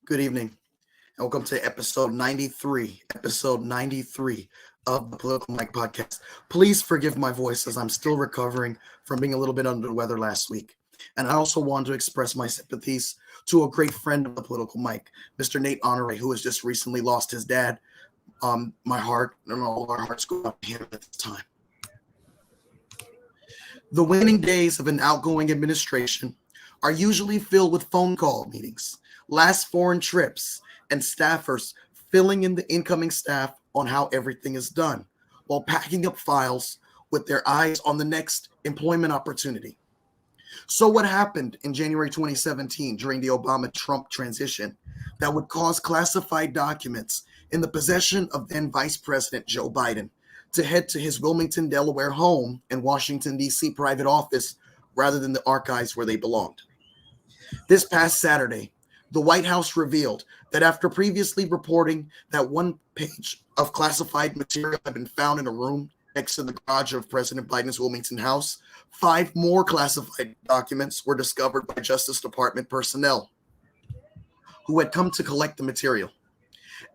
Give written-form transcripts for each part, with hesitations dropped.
Good evening, and welcome to episode 93 of the Political Mike podcast. Please forgive my voice as I'm still recovering from being a little bit under the weather last week. And I also want to express my sympathies to a great friend of the Political Mike, Mr. Nate Honore, who has just recently lost his dad. My heart and all of our hearts go out to him at this time. The waning days of an outgoing administration are usually filled with phone call meetings, last foreign trips, and staffers filling in the incoming staff on how everything is done, while packing up files with their eyes on the next employment opportunity. So what happened in January 2017 during the Obama-Trump transition that would cause classified documents in the possession of then Vice President Joe Biden to head to his Wilmington, Delaware home and Washington, D.C. private office rather than the archives where they belonged? This past Saturday, the White House revealed that after previously reporting that one page of classified material had been found in a room next to the garage of President Biden's Wilmington house, 5 more classified documents were discovered by Justice Department personnel who had come to collect the material.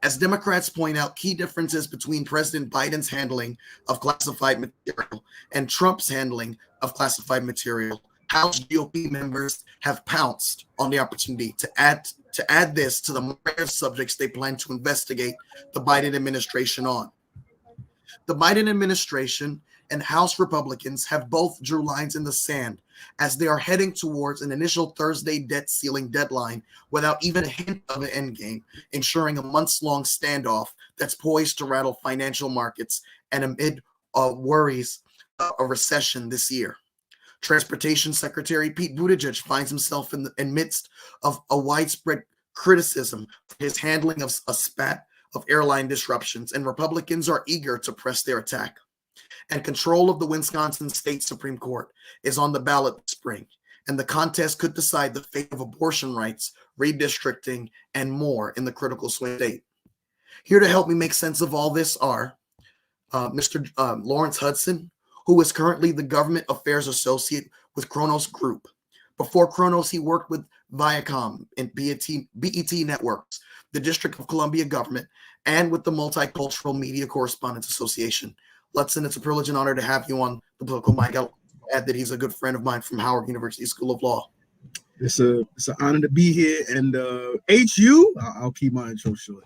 As Democrats point out, key differences between President Biden's handling of classified material and Trump's handling of classified material, House GOP members have pounced on the opportunity to add this to the myriad of subjects they plan to investigate the Biden administration on. The Biden administration and House Republicans have both drew lines in the sand as they are heading towards an initial Thursday debt ceiling deadline without even a hint of an endgame, ensuring a months-long standoff that's poised to rattle financial markets and amid worries a recession this year. Transportation Secretary Pete Buttigieg finds himself in the midst of a widespread criticism for his handling of a spat of airline disruptions, and Republicans are eager to press their attack. And control of the Wisconsin State Supreme Court is on the ballot this spring, and the contest could decide the fate of abortion rights, redistricting, and more in the critical swing state. Here to help me make sense of all this are Mr. Lawrence Hudson, who is currently the Government Affairs Associate with Kronos Group. Before Kronos, he worked with Viacom and BET Networks, the District of Columbia government, and with the Multicultural Media Correspondents Association. Hudson, it's a privilege and honor to have you on the Political Mic. I'll add that he's a good friend of mine from Howard University School of Law. It's an honor to be here. And HU, I'll keep my intro short.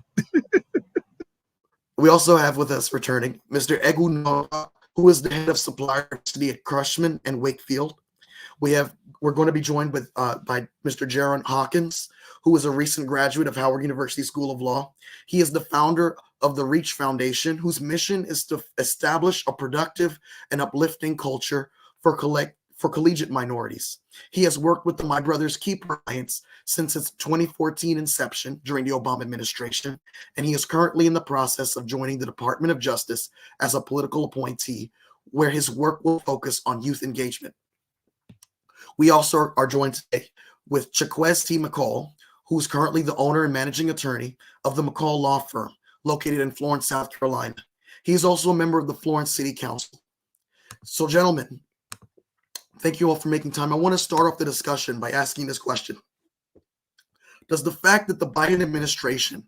We also have with us returning Mr. Egwu Noah, who is the head of supplier diversity at Cushman and Wakefield. We're going to be joined with by Mr. Jaron Hawkins, who is a recent graduate of Howard University School of Law. He is the founder of the Reach Foundation, whose mission is to establish a productive and uplifting culture for collegiate minorities. He has worked with the My Brothers Keeper Alliance since its 2014 inception during the Obama administration, and he is currently in the process of joining the Department of Justice as a political appointee, where his work will focus on youth engagement. We also are joined today with Chiquez T. McCall, who is currently the owner and managing attorney of the McCall Law Firm, located in Florence, South Carolina. He is also a member of the Florence City Council. So, gentlemen, thank you all for making time. I want to start off the discussion by asking this question. Does the fact that the Biden administration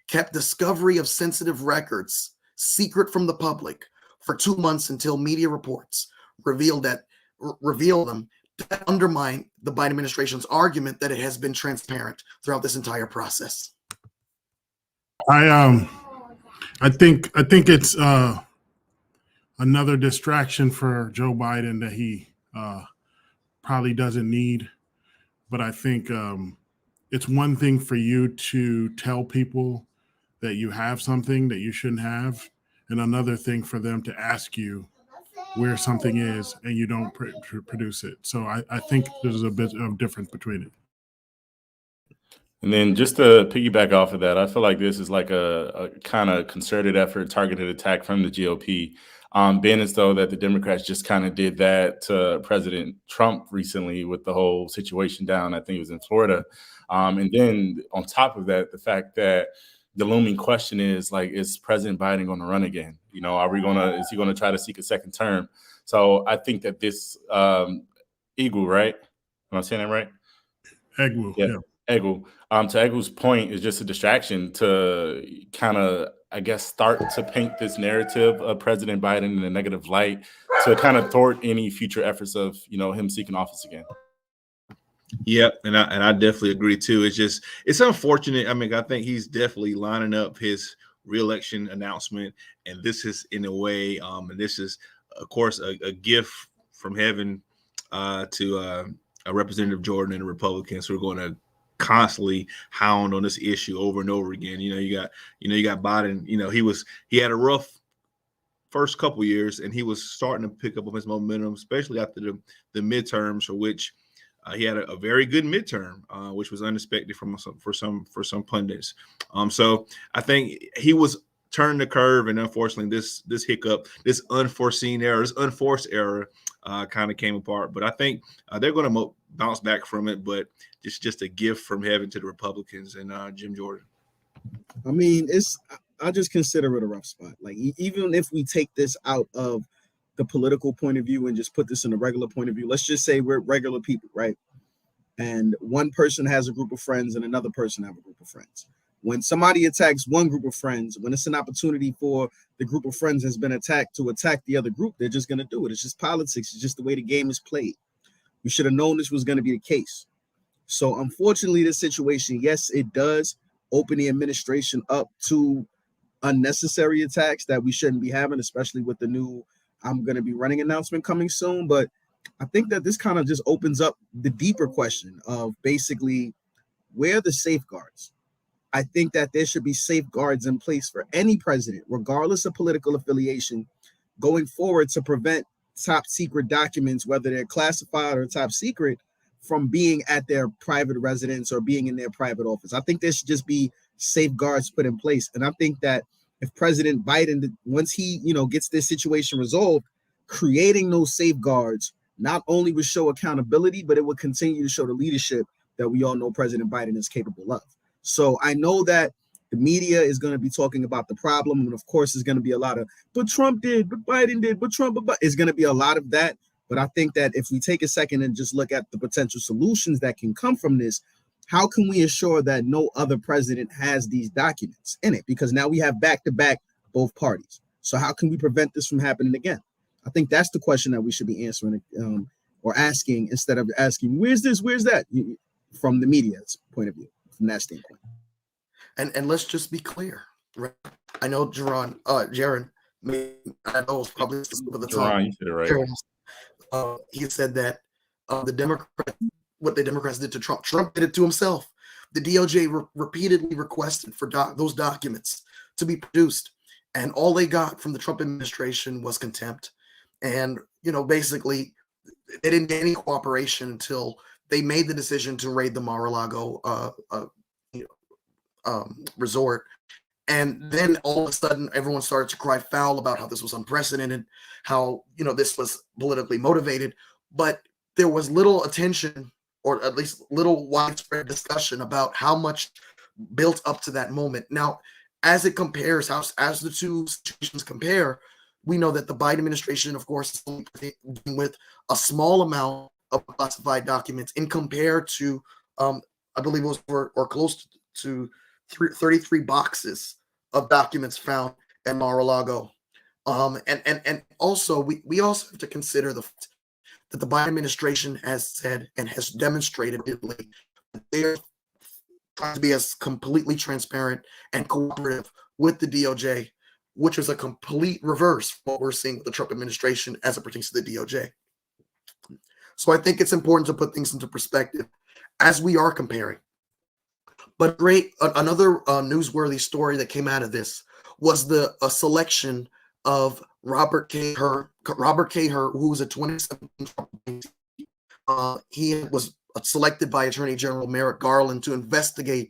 kept discovery of sensitive records secret from the public for 2 months until media reports reveal them, that undermine the Biden administration's argument that it has been transparent throughout this entire process? I think it's another distraction for Joe Biden that he probably doesn't need. But I think it's one thing for you to tell people that you have something that you shouldn't have, and another thing for them to ask you where something is and you don't produce it. So I think there's a bit of difference between it. And then just to piggyback off of that, I feel like this is like a kind of concerted effort, targeted attack from the GOP, being as though that the Democrats just kind of did that to President Trump recently with the whole situation down, I think it was in Florida. And then on top of that, the fact that the looming question is, like, is President Biden going to run again? You know, is he going to try to seek a second term? So I think that this Egwu, right? Am I saying that right? Egwu, yeah. Eggle. To Eggle's point, is just a distraction to kind of, I guess, start to paint this narrative of President Biden in a negative light to kind of thwart any future efforts of, him seeking office again. Yep, and I definitely agree too. It's unfortunate. I mean, I think he's definitely lining up his reelection announcement, and this is in a way, and this is of course a gift from heaven to a Representative Jordan and the Republicans who are going to constantly hound on this issue over and over again. You got Biden. He had a rough first couple years, and he was starting to pick up on his momentum, especially after the midterms, for which he had a very good midterm, which was unexpected for some pundits. So I think he was turning the curve, and unfortunately, this hiccup, this unforeseen error, this unforced error, kind of came apart. But I think they're going to bounce back from it. But it's just a gift from heaven to the Republicans and Jim Jordan. I mean, I just consider it a rough spot. Like, even if we take this out of the political point of view and just put this in a regular point of view, let's just say we're regular people, right? And one person has a group of friends and another person have a group of friends. When somebody attacks one group of friends, when it's an opportunity for the group of friends has been attacked to attack the other group, they're just going to do it. It's just politics. It's just the way the game is played. We should have known this was going to be the case. So unfortunately, this situation, yes, it does open the administration up to unnecessary attacks that we shouldn't be having, especially with the new I'm going to be running announcement coming soon. But I think that this kind of just opens up the deeper question of basically where are the safeguards? I think that there should be safeguards in place for any president, regardless of political affiliation, going forward to prevent top secret documents, whether they're classified or top secret, from being at their private residence or being in their private office. I think there should just be safeguards put in place. And I think that if President Biden, once he, gets this situation resolved, creating those safeguards not only would show accountability, but it would continue to show the leadership that we all know President Biden is capable of. So I know that the media is going to be talking about the problem, and of course, there's going to be a lot of, but Trump did, but Biden did, but Trump, but it's going to be a lot of that. But I think that if we take a second and just look at the potential solutions that can come from this, how can we ensure that no other president has these documents in it? Because now we have back-to-back both parties. So how can we prevent this from happening again? I think that's the question that we should be answering or asking, instead of asking, where's this, where's that, from the media's point of view, from that standpoint. And let's just be clear, right? I know Jaron, I know it's probably over the top. Jaron, you said it right. He said that what the Democrats did to Trump did it to himself. The DOJ repeatedly requested for those documents to be produced, and all they got from the Trump administration was contempt. And basically, they didn't get any cooperation until they made the decision to raid the Mar-a-Lago resort. And then all of a sudden, everyone started to cry foul about how this was unprecedented, how, this was politically motivated. But there was little attention, or at least little widespread discussion about how much built up to that moment. Now, as it compares, as the two situations compare, we know that the Biden administration, of course, is only dealing with a small amount of classified documents in compared to, I believe it was or close to 33 boxes of documents found at Mar-a-Lago. And also, we also have to consider the fact that the Biden administration has said and has demonstrated that they're trying to be as completely transparent and cooperative with the DOJ, which was a complete reverse from what we're seeing with the Trump administration as it pertains to the DOJ. So I think it's important to put things into perspective as we are comparing. But another newsworthy story that came out of this was a selection of Robert K. Hur, who was a 2017 Trump. He was selected by Attorney General Merrick Garland to investigate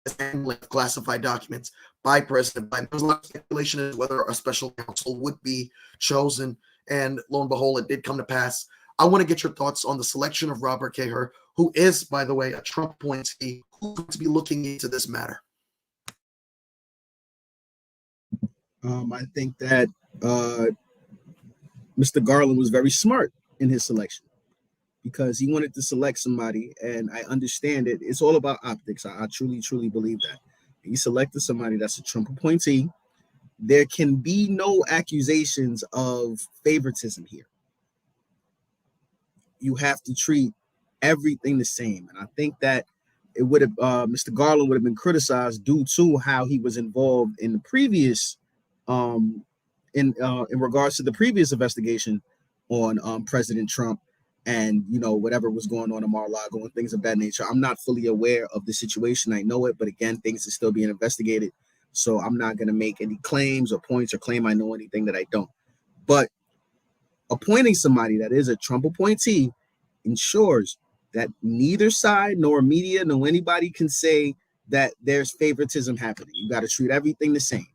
the handling of classified documents by President Biden. There was a lot of speculation as to whether a special counsel would be chosen, and lo and behold, it did come to pass. I want to get your thoughts on the selection of Robert K. Hur, who is, by the way, a Trump appointee, who's going to be looking into this matter. I think that Mr. Garland was very smart in his selection. because he wanted to select somebody, and I understand it. It's all about optics. I truly, truly believe that. He selected somebody that's a Trump appointee. There can be no accusations of favoritism here. You have to treat everything the same. And I think that it would have, Mr. Garland would have been criticized due to how he was involved in the previous, in regards to the previous investigation on President Trump and, whatever was going on in Mar-a-Lago and things of that nature. I'm not fully aware of the situation. I know it, but again, things are still being investigated. So I'm not going to make any claims or points or claim I know anything that I don't. But appointing somebody that is a Trump appointee ensures that neither side nor media nor anybody can say that there's favoritism happening. You got to treat everything the same.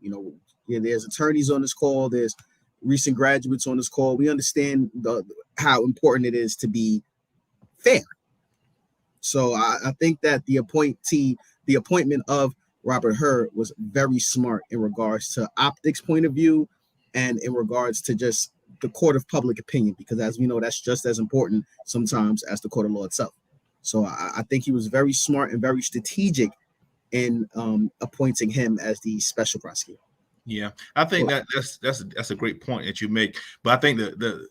There's attorneys on this call. There's recent graduates on this call. We understand how important it is to be fair. So I think that the appointment of Robert Hur was very smart in regards to optics point of view and in regards to just the court of public opinion, because as we know, that's just as important sometimes as the court of law itself. So I think he was very smart and very strategic in appointing him as the special prosecutor. Yeah, I think that's a great point that you make. But I think the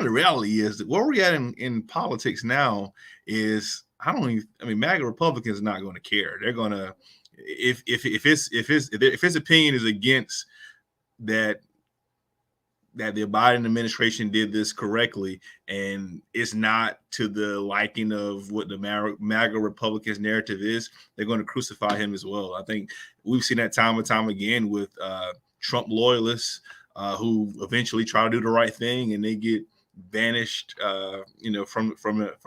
reality is that where we're at in politics now is MAGA Republicans are not going to care. They're going to if his opinion is against that the Biden administration did this correctly, and it's not to the liking of what the MAGA Republicans narrative is, they're going to crucify him as well. I think we've seen that time and time again with Trump loyalists who eventually try to do the right thing and they get banished, from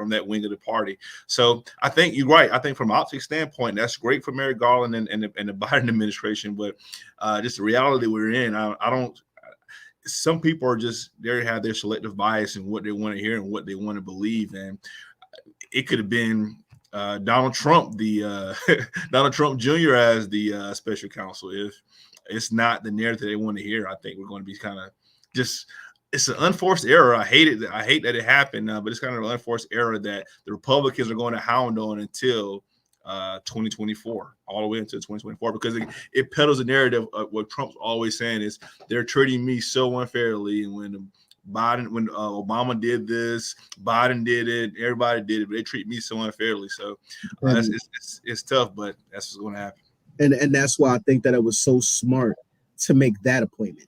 that wing of the party. So I think you're right. I think from an optics standpoint, that's great for Merrick Garland and the Biden administration. But just the reality we're in, I don't. Some people are just they have their selective bias in what they want to hear and what they want to believe, and it could have been Donald Trump, the Donald Trump Jr. as the special counsel. If it's not the narrative they want to hear, I think we're going to be kind of just. It's an unforced error. I hate it. I hate that it happened, but it's kind of an unforced error that the Republicans are going to hound on until 2024, all the way into 2024, because it peddles a narrative of what Trump's always saying is they're treating me so unfairly. And when Obama did this, Biden did it, everybody did it, but they treat me so unfairly. So it's tough, but that's what's going to happen. And that's why I think that it was so smart to make that appointment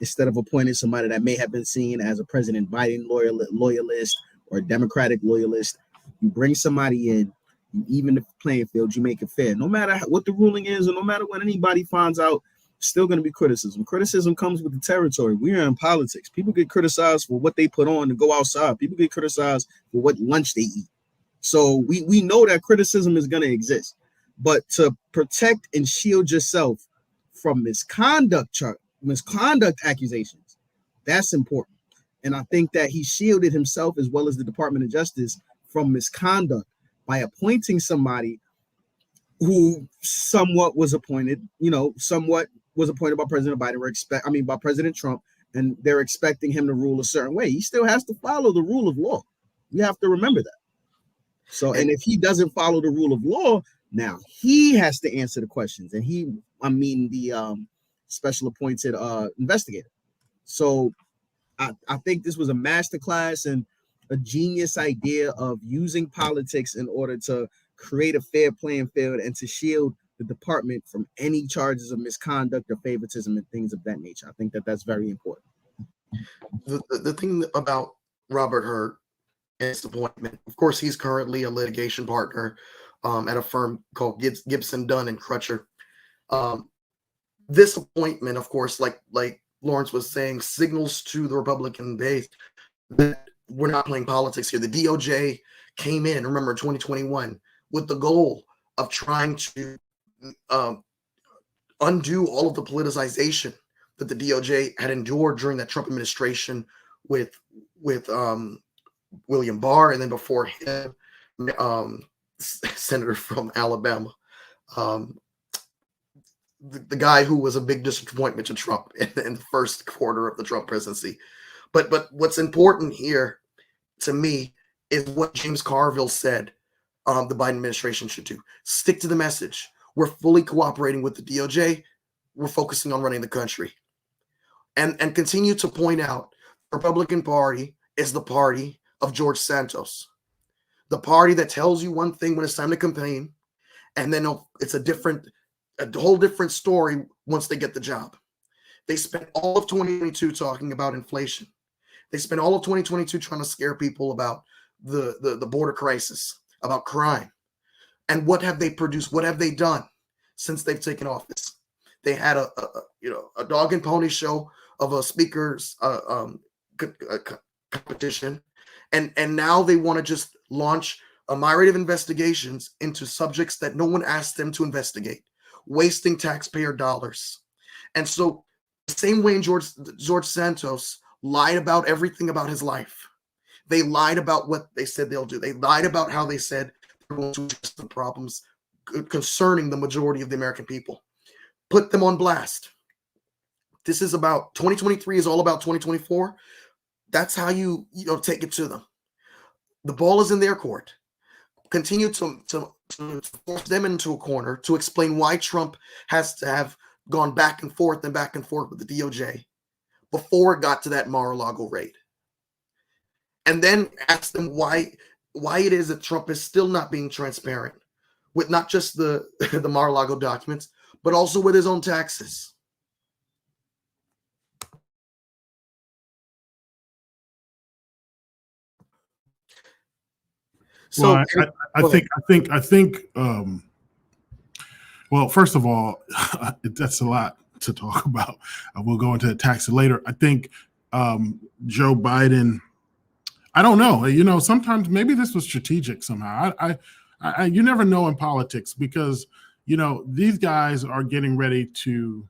instead of appointing somebody that may have been seen as a President Biden loyalist or a Democratic loyalist. You bring somebody in, you even the playing field, you make it fair. No matter what the ruling is, or no matter what anybody finds out, still going to be criticism. Criticism comes with the territory. We are in politics. People get criticized for what they put on to go outside. People get criticized for what lunch they eat. So we know that criticism is going to exist. But to protect and shield yourself from misconduct accusations, that's important. And I think that he shielded himself as well as the Department of Justice from misconduct by appointing somebody who somewhat was appointed by President Biden, by President Trump, and they're expecting him to rule a certain way. He still has to follow the rule of law. You have to remember that. So, and if he doesn't follow the rule of law, now he has to answer the questions, and the special appointed investigator. So I think this was a masterclass and a genius idea of using politics in order to create a fair playing field and to shield the department from any charges of misconduct or favoritism and things of that nature. I think that that's very important. The thing about Robert Hur and his appointment, of course, he's currently a litigation partner at a firm called Gibson, Dunn and Crutcher. This appointment, of course, like Lawrence was saying, signals to the Republican base that we're not playing politics here. The DOJ came in, remember, 2021, with the goal of trying to undo all of the politicization that the DOJ had endured during that Trump administration with William Barr, and then before him, Senator from Alabama, the guy who was a big disappointment to Trump in the first quarter of the Trump presidency. But what's important here to me is what James Carville said the Biden administration should do. Stick to the message. We're fully cooperating with the DOJ. We're focusing on running the country. And continue to point out the Republican Party is the party of George Santos, the party that tells you one thing when it's time to campaign, and then it's a whole different story once they get the job. They spent all of 2022 talking about inflation. They spent all of 2022 trying to scare people about the border crisis, about crime. And what have they produced? What have they done since they've taken office? They had a dog and pony show of a speaker's competition, and now they want to just launch a myriad of investigations into subjects that no one asked them to investigate, wasting taxpayer dollars. And so, the same way George Santos lied about everything about his life, they lied about what they said they'll do. They lied about how they said they're going to address the problems concerning the majority of the American people. Put them on blast. This is about 2023 is all about 2024. That's how you take it to them. The ball is in their court. Continue to force them into a corner to explain why Trump has to have gone back and forth with the DOJ before it got to that Mar-a-Lago raid. And then ask them why it is that Trump is still not being transparent with not just the Mar-a-Lago documents, but also with his own taxes. So well, I think. Well, first of all, that's a lot to talk about. We'll go into the taxes later. I think Joe Biden. I don't know. Sometimes maybe this was strategic somehow. I you never know in politics because these guys are getting ready to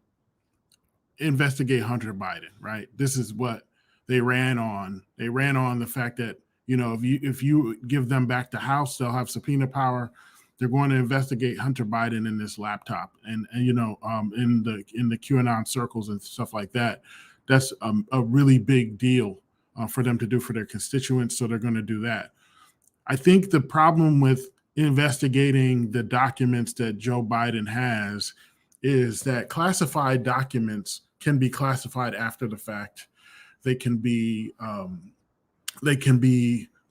investigate Hunter Biden, right? This is what they ran on. They ran on the fact that if you give them back the House, they'll have subpoena power. They're going to investigate Hunter Biden in this laptop, and in the QAnon circles and stuff like that. That's a really big deal for them to do for their constituents. So they're going to do that. I think the problem with investigating the documents that Joe Biden has is that classified documents can be classified after the fact. They can be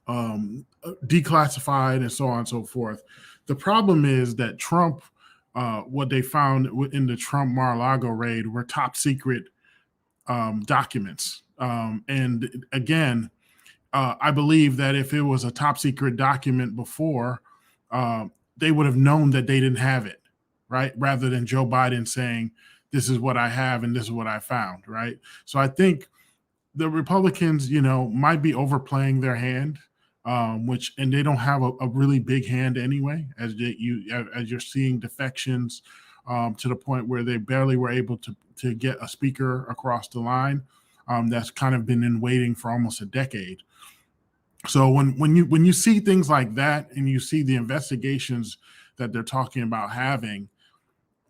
declassified and so on and so forth. The problem is that Trump, what they found in the Trump Mar-a-Lago raid were top secret documents. And again, I believe that if it was a top secret document before, they would have known that they didn't have it, right? Rather than Joe Biden saying, this is what I have and this is what I found, right? So I think the Republicans, might be overplaying their hand, and they don't have a really big hand anyway, as you're seeing defections to the point where they barely were able to get a speaker across the line. That's kind of been in waiting for almost a decade. So when you see things like that and you see the investigations that they're talking about having,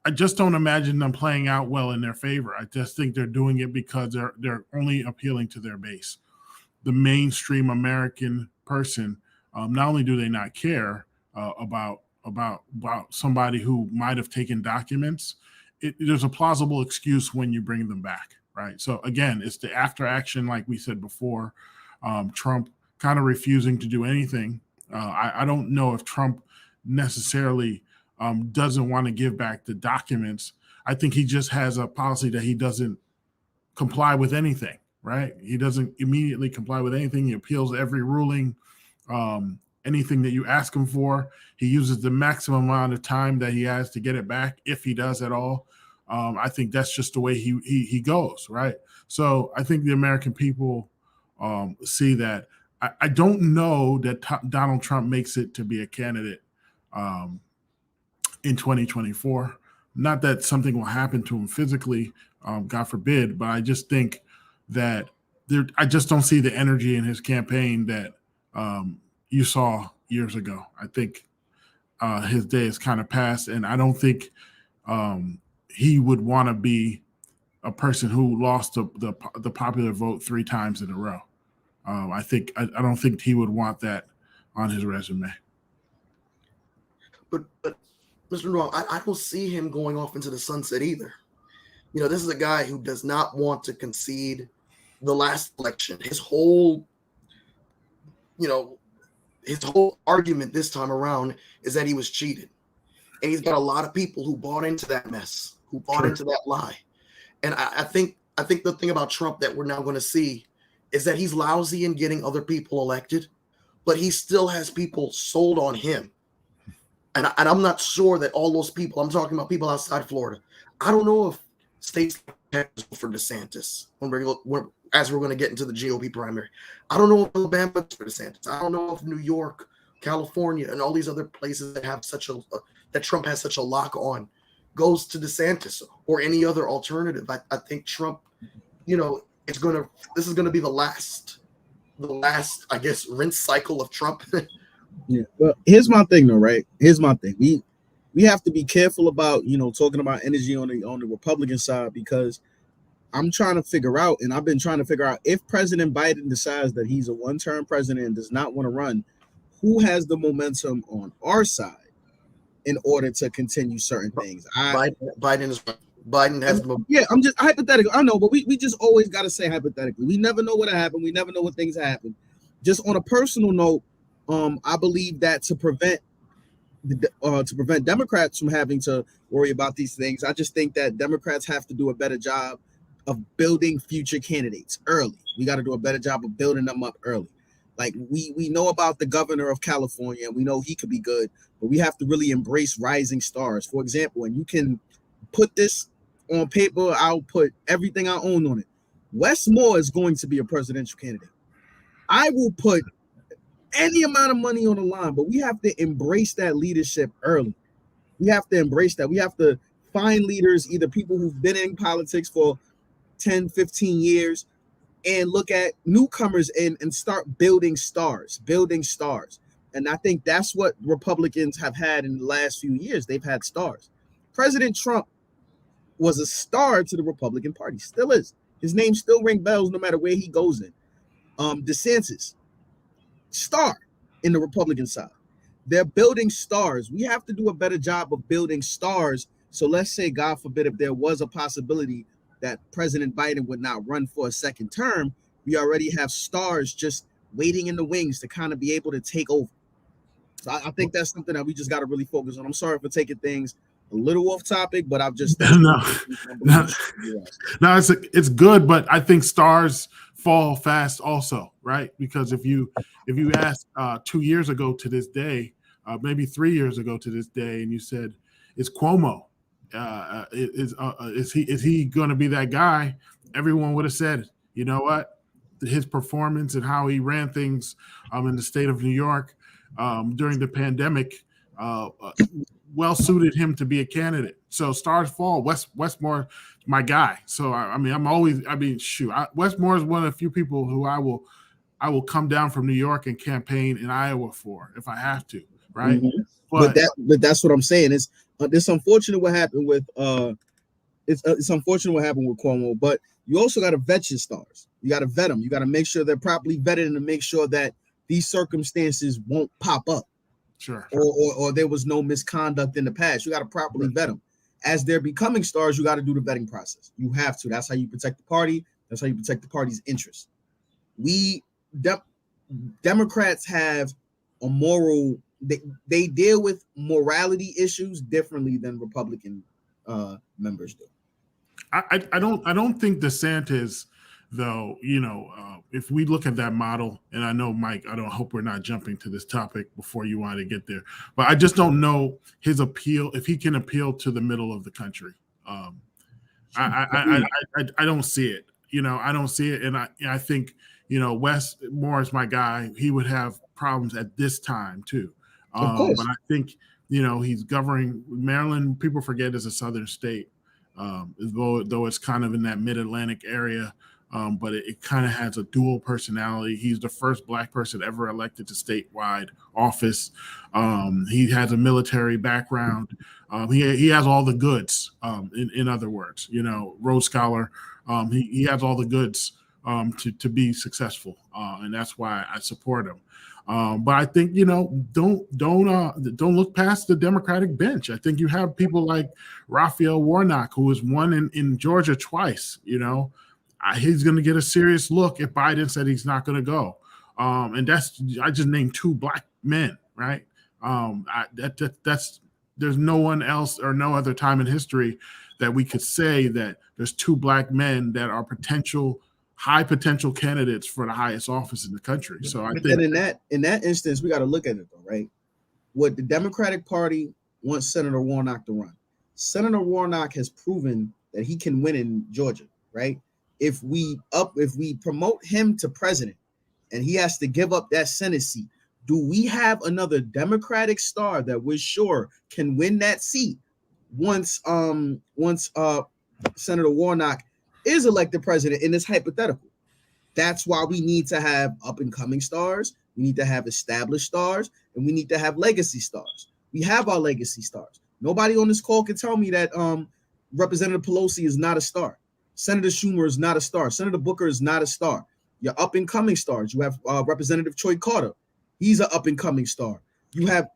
I just don't imagine them playing out well in their favor. I just think they're doing it because they're only appealing to their base. The mainstream American person, not only do they not care about somebody who might have taken documents, there's a plausible excuse when you bring them back, right? So again, it's the after action, like we said before. Trump kind of refusing to do anything. I don't know if Trump necessarily doesn't want to give back the documents. I think he just has a policy that he doesn't comply with anything, right? He doesn't immediately comply with anything. He appeals every ruling, anything that you ask him for. He uses the maximum amount of time that he has to get it back, if he does at all. I think that's just the way he goes, right? So I think the American people see that. I don't know that Donald Trump makes it to be a candidate in 2024. Not that something will happen to him physically, God forbid, but I just think that I just don't see the energy in his campaign that you saw years ago. I think his day is kind of past, and I don't think he would want to be a person who lost the popular vote 3 times in a row. I don't think he would want that on his resume. But Mr. Noel, I don't see him going off into the sunset either. You know, this is a guy who does not want to concede the last election. His whole argument this time around is that he was cheated. And he's got a lot of people who bought into that mess, who bought into that lie. And I think the thing about Trump that we're now going to see is that he's lousy in getting other people elected, but he still has people sold on him. And I'm not sure that all those people, I'm talking about people outside Florida, I don't know if states like Texas for DeSantis, as we're going to get into the GOP primary. I don't know if Alabama for DeSantis. I don't know if New York, California, and all these other places that have that Trump has such a lock on goes to DeSantis or any other alternative. I think Trump, this is going to be the last, I guess, rinse cycle of Trump. Yeah. Well, here's my thing though, right? Here's my thing. We have to be careful about, talking about energy on the Republican side, because I'm trying to figure out, and I've been trying to figure out, if President Biden decides that he's a one-term president and does not want to run, who has the momentum on our side in order to continue certain things? Biden has the. Yeah, I'm just hypothetical. I know, but we just always got to say hypothetically. We never know what'll happen. We never know what things happen. Just on a personal note, I believe that to prevent Democrats from having to worry about these things, I just think that Democrats have to do a better job of building future candidates early. We got to do a better job of building them up early. Like we know about the governor of California, and we know he could be good, but we have to really embrace rising stars. For example, and you can put this on paper, I'll put everything I own on it. Wes Moore is going to be a presidential candidate. I will put any amount of money on the line, but we have to embrace that leadership early. We have to embrace that. We have to find leaders, either people who've been in politics for 10, 15 years, and look at newcomers and start building stars. And I think that's what Republicans have had in the last few years. They've had stars. President Trump was a star to the Republican Party, still is. His name still rings bells no matter where he goes in. DeSantis, star in the Republican side. They're building stars. We have to do a better job of building stars. So let's say, God forbid, if there was a possibility that President Biden would not run for a second term, we already have stars just waiting in the wings to kind of be able to take over. So I think that's something that we just got to really focus on. I'm sorry for taking things a little off topic, but I've just no, it's good, but I think stars fall fast also, right? Because if you ask 2 years ago to this day, maybe 3 years ago to this day, and you said, "Is Cuomo is he going to be that guy?" Everyone would have said, "You know what? His performance and how he ran things in the state of New York during the pandemic well suited him to be a candidate." So stars fall. Wes Moore, my guy. So Wes Moore is one of the few people who I will come down from New York and campaign in Iowa for if I have to, right? Mm-hmm. But that's what I'm saying. It's unfortunate what happened with it's unfortunate what happened with Cuomo, but you also got to vet your stars. You got to vet them. You got to make sure they're properly vetted and to make sure that these circumstances won't pop up. Sure. Or there was no misconduct in the past. You got to properly vet them. As they're becoming stars, you got to do the vetting process. You have to. That's how you protect the party. That's how you protect the party's interests. Democrats have a moral. They deal with morality issues differently than Republican members do. I don't think DeSantis, though, if we look at that model, and I know, Mike, I don't hope we're not jumping to this topic before you want to get there, but I just don't know his appeal, if he can appeal to the middle of the country. I don't see it. I don't see it. And I think, Wes Moore is my guy. He would have problems at this time too. But I think, he's governing Maryland. People forget is a southern state, though it's kind of in that mid-Atlantic area. But it kind of has a dual personality. He's the first Black person ever elected to statewide office. He has a military background. He has all the goods, in other words, Rhodes Scholar. He has all the goods to be successful, and that's why I support him. But I think, you know, don't look past the Democratic bench. I think you have people like Raphael Warnock, who has won in Georgia twice. You know, he's going to get a serious look if Biden said he's not going to go. And I just named 2 black men, right? That's there's no one else or no other time in history that we could say that there's 2 black men that are high potential candidates for the highest office in the country. So I think then in that instance, we got to look at it though, right? What the Democratic Party wants Senator Warnock to run. Senator Warnock has proven that he can win in Georgia, right? If we promote him to president and he has to give up that Senate seat, do we have another Democratic star that we're sure can win that seat once Senator Warnock is elected president in this hypothetical? That's why we need to have up and coming stars. We need to have established stars, and we need to have legacy stars. We have our legacy stars. Nobody on this call can tell me that Representative Pelosi is not a star. Senator Schumer is not a star. Senator Booker is not a star. Your up and coming stars. You have Representative Troy Carter. He's an up and coming star. You have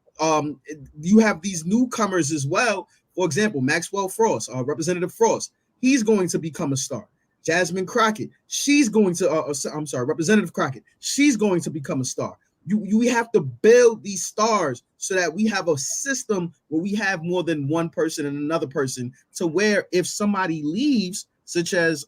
these newcomers as well. For example, Maxwell Frost, Representative Frost. He's going to become a star. Jasmine Crockett, she's going to, Representative Crockett, she's going to become a star. We have to build these stars so that we have a system where we have more than one person and another person, to where if somebody leaves, such as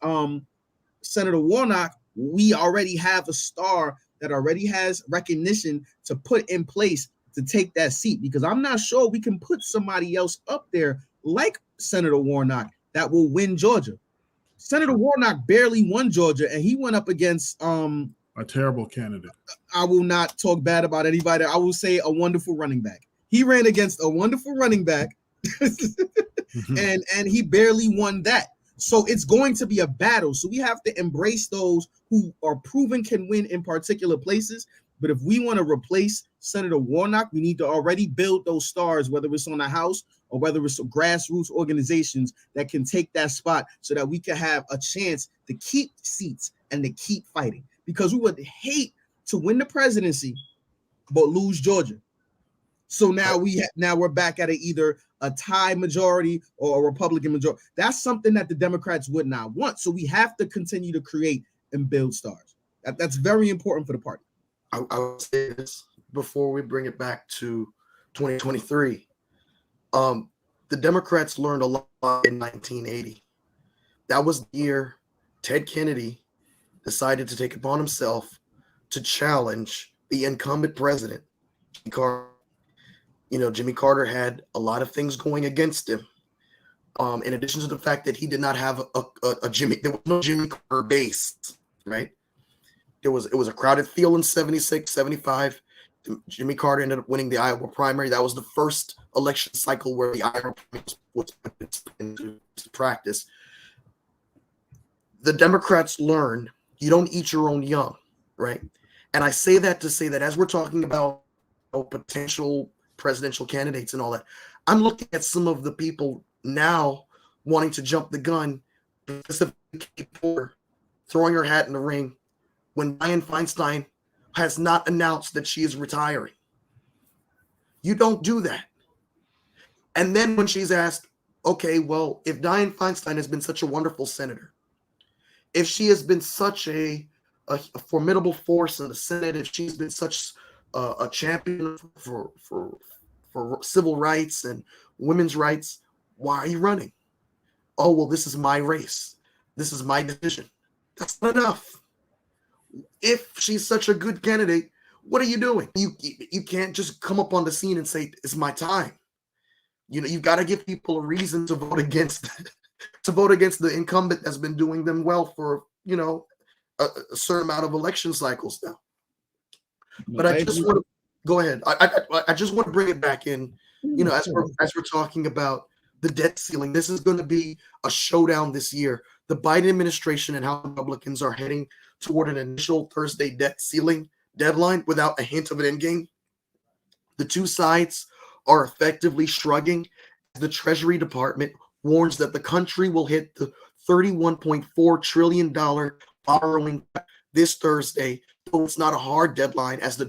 Senator Warnock, we already have a star that already has recognition to put in place to take that seat, because I'm not sure we can put somebody else up there like Senator Warnock that will win Georgia. Senator Warnock barely won Georgia, and he went up against a terrible candidate. I will not talk bad about anybody. I will say a wonderful running back. He ran against a wonderful running back, and he barely won that. So it's going to be a battle. So we have to embrace those who are proven can win in particular places. But if we want to replace Senator Warnock, we need to already build those stars, whether it's on the House or whether it's grassroots organizations that can take that spot, so that we can have a chance to keep seats and to keep fighting. Because we would hate to win the presidency but lose Georgia. So now we're back at either a tie majority or a Republican majority. That's something that the Democrats would not want. So we have to continue to create and build stars. That's very important for the party. I would say this before we bring it back to 2023. The Democrats learned a lot in 1980. That was the year Ted Kennedy decided to take it upon himself to challenge the incumbent president, Jimmy Carter. You know, Jimmy Carter had a lot of things going against him. In addition to the fact that he did not have there was no Jimmy Carter base, right? It was a crowded field in 76, 75. Jimmy Carter ended up winning the Iowa primary. That was the first election cycle where the Iowa primary was put into practice. The Democrats learned you don't eat your own young, right? And I say that to say that as we're talking about potential presidential candidates and all that, I'm looking at some of the people now wanting to jump the gun, specifically throwing her hat in the ring when Dianne Feinstein has not announced that she is retiring. You don't do that. And then when she's asked, okay, well, if Dianne Feinstein has been such a wonderful senator, if she has been such a formidable force in the Senate, if she's been such a champion for civil rights and women's rights, why are you running? Oh, well, this is my race. This is my decision. That's not enough. If she's such a good candidate, what are you doing? You can't just come up on the scene and say, it's my time. You know, you've got to give people a reason to vote against the incumbent that's been doing them well for, you know, a certain amount of election cycles now. But I just want to go ahead. I just want to bring it back in, you know, as we're talking about the debt ceiling. This is going to be a showdown this year. The Biden administration and how Republicans are heading toward an initial Thursday debt ceiling deadline without a hint of an endgame. The two sides are effectively shrugging as the Treasury Department warns that the country will hit the $31.4 trillion borrowing this Thursday, though it's not a hard deadline, as the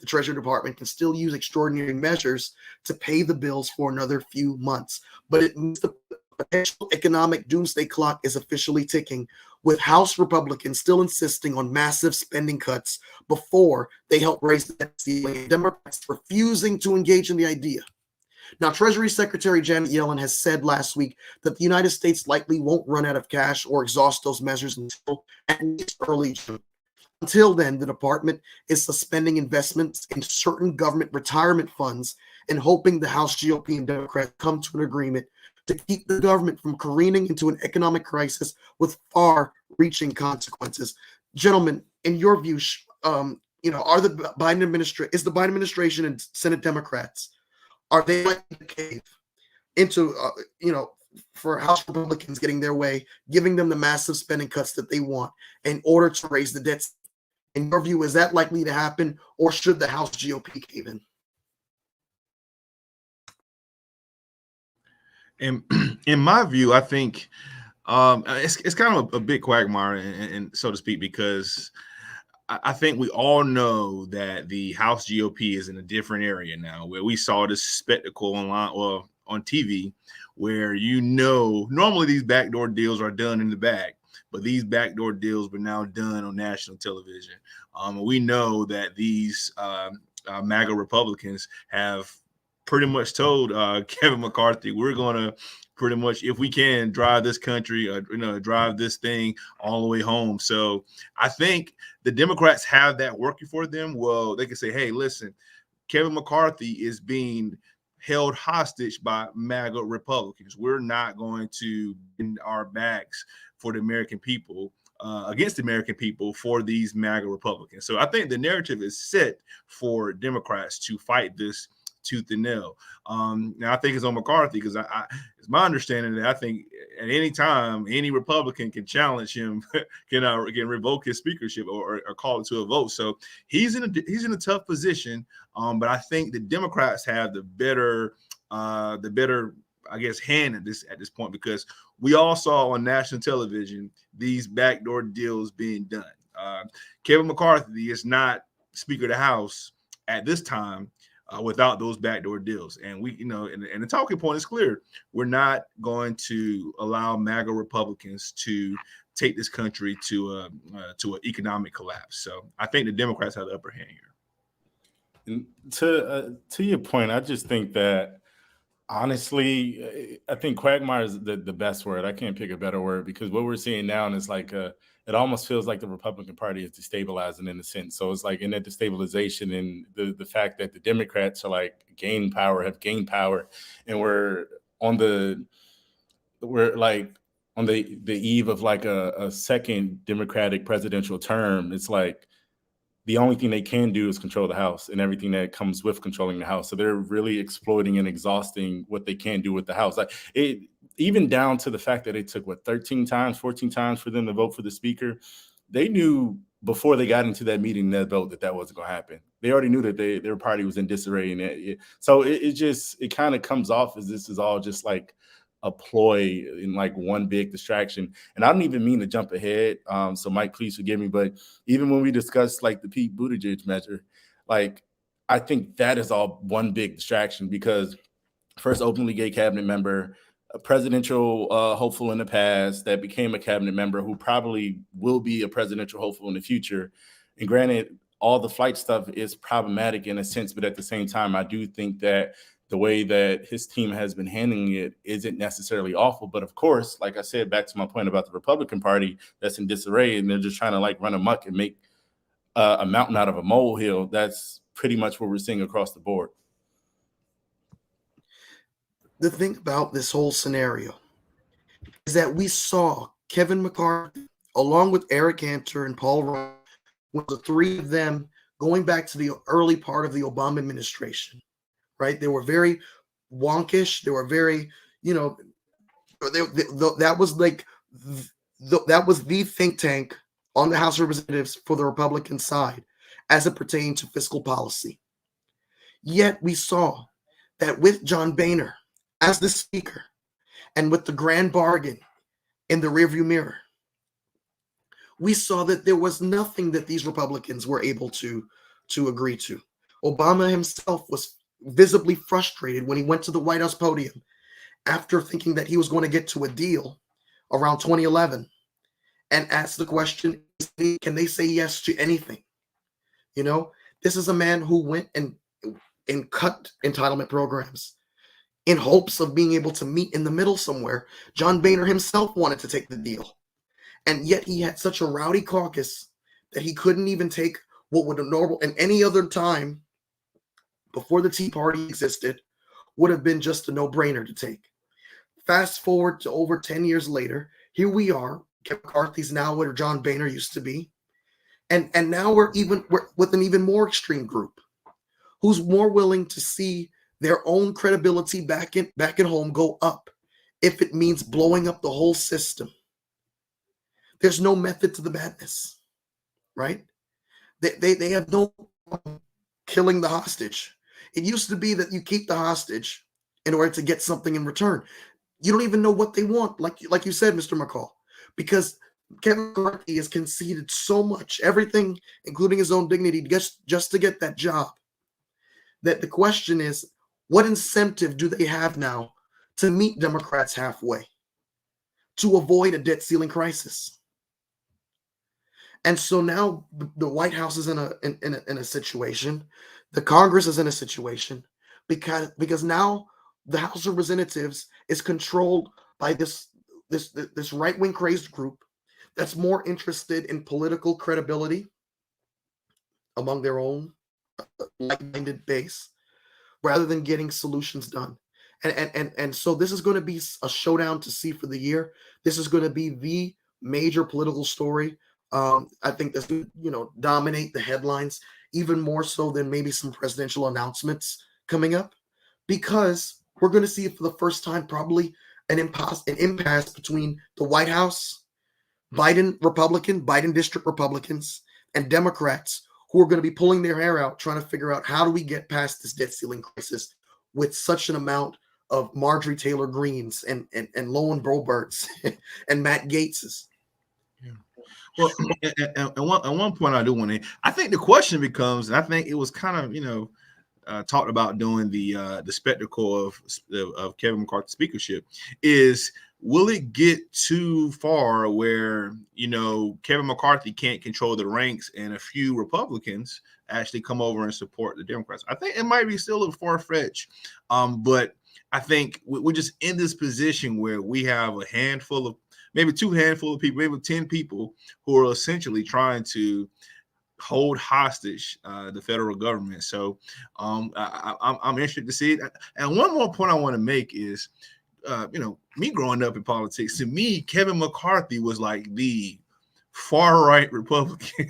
Treasury Department can still use extraordinary measures to pay the bills for another few months. But it means the potential economic doomsday clock is officially ticking, with House Republicans still insisting on massive spending cuts before they help raise the debt ceiling, and Democrats refusing to engage in the idea. Now, Treasury Secretary Janet Yellen has said last week that the United States likely won't run out of cash or exhaust those measures until at least early June. Until then, the department is suspending investments in certain government retirement funds and hoping the House GOP and Democrats come to an agreement to keep the government from careening into an economic crisis with far-reaching consequences. Gentlemen, in your view, is the Biden administration and Senate Democrats, are they likely to cave into, for House Republicans getting their way, giving them the massive spending cuts that they want in order to raise the debt? In your view, is that likely to happen, or should the House GOP cave in? In my view, I think it's kind of a big quagmire, and so to speak, because I think we all know that the House GOP is in a different area now, where we saw this spectacle online or on TV, where normally these backdoor deals are done in the back, but these backdoor deals were now done on national television. We know that these MAGA Republicans have pretty much told Kevin McCarthy, we're going to pretty much, if we can, drive this country, drive this thing all the way home. So I think the Democrats have that working for them. Well, they can say, hey, listen, Kevin McCarthy is being held hostage by MAGA Republicans. We're not going to bend our backs for the American people, against the American people, for these MAGA Republicans. So I think the narrative is set for Democrats to fight this tooth and nail. Now I think it's on McCarthy, because it's my understanding that I think at any time any Republican can challenge him, can revoke his speakership or call it to a vote. So he's in a tough position. But I think the Democrats have the better I guess hand at this point, because we all saw on national television these backdoor deals being done. Kevin McCarthy is not Speaker of the House at this time without those backdoor deals. And we, and the talking point is clear. We're not going to allow MAGA Republicans to take this country to an economic collapse. So I think the Democrats have the upper hand here. And to your point, I just think that, honestly, I think quagmire is the best word. I can't pick a better word, because what we're seeing now is like it almost feels like the Republican Party is destabilizing in a sense. So it's like in that destabilization and the fact that the Democrats are have gained power, and we're on the eve of like a second Democratic presidential term. It's like the only thing they can do is control the House and everything that comes with controlling the House. So they're really exploiting and exhausting what they can do with the House. Even down to the fact that it took 13 times, 14 times for them to vote for the speaker. They knew before they got into that meeting, that vote, that wasn't going to happen. They already knew that their party was in disarray. And so it kind of comes off as this is all just like a ploy in like one big distraction. And I don't even mean to jump ahead. So Mike, please forgive me. But even when we discussed like the Pete Buttigieg measure, like I think that is all one big distraction, because first openly gay cabinet member, a presidential hopeful in the past that became a cabinet member who probably will be a presidential hopeful in the future. And granted, all the flight stuff is problematic in a sense, but at the same time, I do think that the way that his team has been handling it isn't necessarily awful. But of course, like I said, back to my point about the Republican Party that's in disarray, and they're just trying to like run amok and make a mountain out of a molehill. That's pretty much what we're seeing across the board. The thing about this whole scenario is that we saw Kevin McCarthy, along with Eric Cantor and Paul Ryan, with the three of them going back to the early part of the Obama administration, right? They were very wonkish. They were very, that was like, that was the think tank on the House of Representatives for the Republican side as it pertained to fiscal policy. Yet we saw that with John Boehner as the speaker, and with the grand bargain in the rearview mirror, we saw that there was nothing that these Republicans were able to agree to. Obama himself was visibly frustrated when he went to the White House podium after thinking that he was going to get to a deal around 2011 and asked the question, can they say yes to anything? You know, this is a man who went and cut entitlement programs in hopes of being able to meet in the middle somewhere. John Boehner himself wanted to take the deal. And yet he had such a rowdy caucus that he couldn't even take what would have normal in any other time before the Tea Party existed would have been just a no-brainer to take. Fast forward to over 10 years later, here we are. Kevin McCarthy's now where John Boehner used to be. And now we're with an even more extreme group who's more willing to see their own credibility back at home go up if it means blowing up the whole system. There's no method to the madness, right? They have no killing the hostage. It used to be that you keep the hostage in order to get something in return. You don't even know what they want, like you said, Mr. McCall, because Kevin McCarthy has conceded so much, everything, including his own dignity, just to get that job, that the question is, what incentive do they have now to meet Democrats halfway, to avoid a debt ceiling crisis? And so now the White House is in a situation, the Congress is in a situation because now the House of Representatives is controlled by this right-wing crazed group that's more interested in political credibility among their own like-minded base rather than getting solutions done. And so this is going to be a showdown to see for the year. This is going to be the major political story. I think that's going to, dominate the headlines even more so than maybe some presidential announcements coming up, because we're going to see for the first time probably an impasse between the White House, Biden district Republicans, and Democrats who are going to be pulling their hair out trying to figure out how do we get past this debt ceiling crisis with such an amount of Marjorie Taylor Greens and Lauren Boeberts and Matt Gaetzes. Yeah. Well, and one point I do want to, I think the question becomes, and I think it was kind of, talked about during the spectacle of Kevin McCarthy's speakership, is will it get too far where, Kevin McCarthy can't control the ranks and a few Republicans actually come over and support the Democrats? I think it might be still a little far-fetched, but I think we're just in this position where we have a handful of, maybe two handful of people, maybe 10 people who are essentially trying to hold hostage the federal government. So I'm interested to see it. And one more point I want to make is, me growing up in politics, to me, Kevin McCarthy was like the far right Republican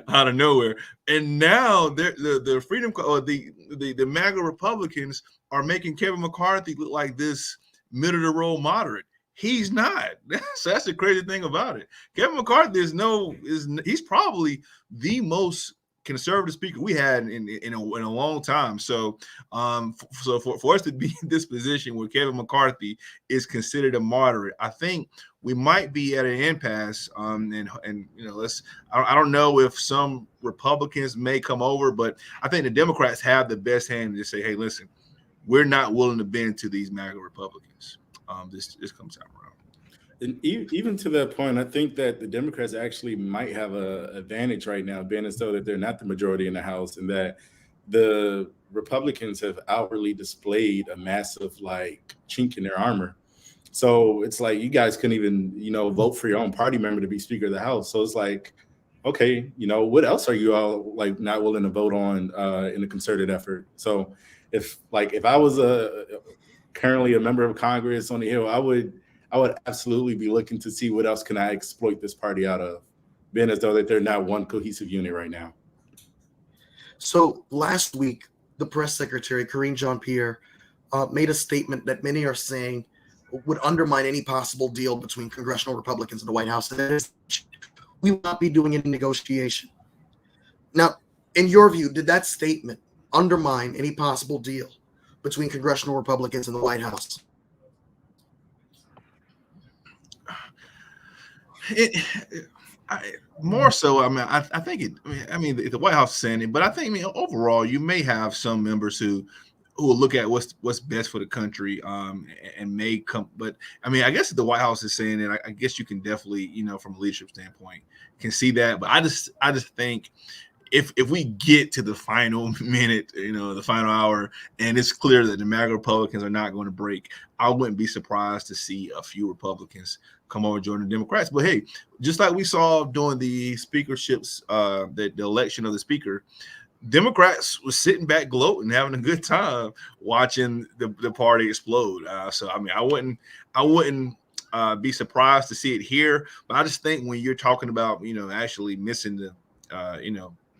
out of nowhere. And now the freedom or the MAGA Republicans are making Kevin McCarthy look like this middle of the road moderate. He's not. So that's the crazy thing about it. Kevin McCarthy he's probably the most conservative speaker we had in a long time. So for us to be in this position where Kevin McCarthy is considered a moderate, I think we might be at an impasse. And I don't know if some Republicans may come over, but I think the Democrats have the best hand to say, hey, listen, we're not willing to bend to these MAGA Republicans. This comes out around. And even to that point, I think that the Democrats actually might have an advantage right now, being as though that they're not the majority in the House, and that the Republicans have outwardly displayed a massive chink in their armor. So it's like you guys couldn't even, vote for your own party member to be Speaker of the House. So it's like, okay, what else are you all not willing to vote on in a concerted effort? So if I was currently a member of Congress on the Hill, I would absolutely be looking to see what else can I exploit this party out of, being as though that they're not one cohesive unit right now. So last week, the press secretary, Karine Jean-Pierre, made a statement that many are saying would undermine any possible deal between congressional Republicans and the White House. And that is, we will not be doing any negotiation. Now, in your view, did that statement undermine any possible deal between congressional Republicans and the White House? More so, I mean, I think it. I mean, the White House is saying it, but I think, I mean, overall, you may have some members who will look at what's best for the country, and may come. But I mean, I guess if the White House is saying it, I guess you can definitely, from a leadership standpoint, can see that. But I just think if we get to the final minute, the final hour, and it's clear that the MAGA Republicans are not going to break, I wouldn't be surprised to see a few Republicans come over and join the Democrats. But hey, just like we saw during the speakerships, the election of the speaker, Democrats was sitting back gloating, having a good time watching the party explode. So I mean, I wouldn't be surprised to see it here. But I just think when you're talking about actually missing the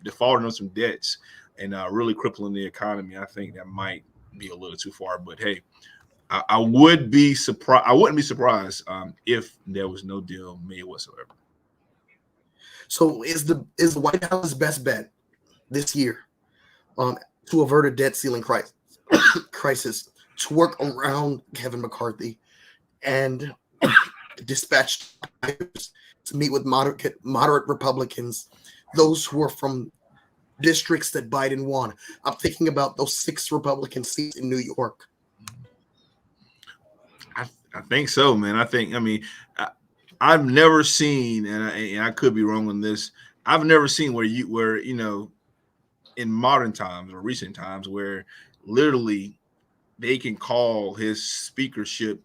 defaulting on some debts and really crippling the economy, I think that might be a little too far. But hey, I would be surprised. I wouldn't be surprised if there was no deal made whatsoever. So is the White House's best bet this year to avert a debt ceiling crisis to work around Kevin McCarthy and dispatch to meet with moderate Republicans, those who are from districts that Biden won? I'm thinking about those 6 Republican seats in New York. I think so, man. I've never seen, and I could be wrong on this, I've never seen where in modern times or recent times where literally they can call his speakership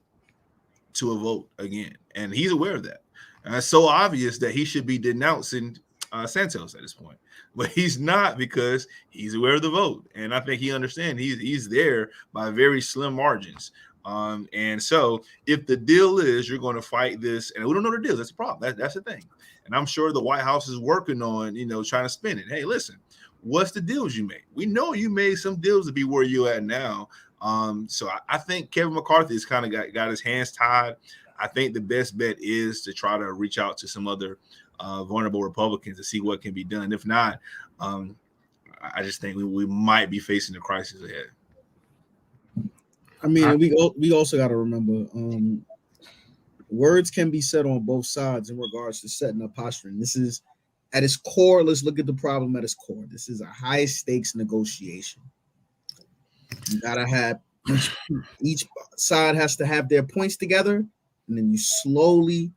to a vote again. And he's aware of that. And it's so obvious that he should be denouncing Santos at this point. But he's not, because he's aware of the vote. And I think he understands he's there by very slim margins. And so if the deal is you're going to fight this, and we don't know the deal, that's the problem. That's the thing. And I'm sure the White House is working on, trying to spin it. Hey, listen, what's the deals you made? We know you made some deals to be where you're at now. So I think Kevin McCarthy has kind of got his hands tied. I think the best bet is to try to reach out to some other vulnerable Republicans to see what can be done. If not, I just think we might be facing a crisis ahead. I mean, we also got to remember, words can be said on both sides in regards to setting up posturing. This is at its core. Let's look at the problem at its core. This is a high stakes negotiation. You gotta have each side has to have their points together, and then you slowly,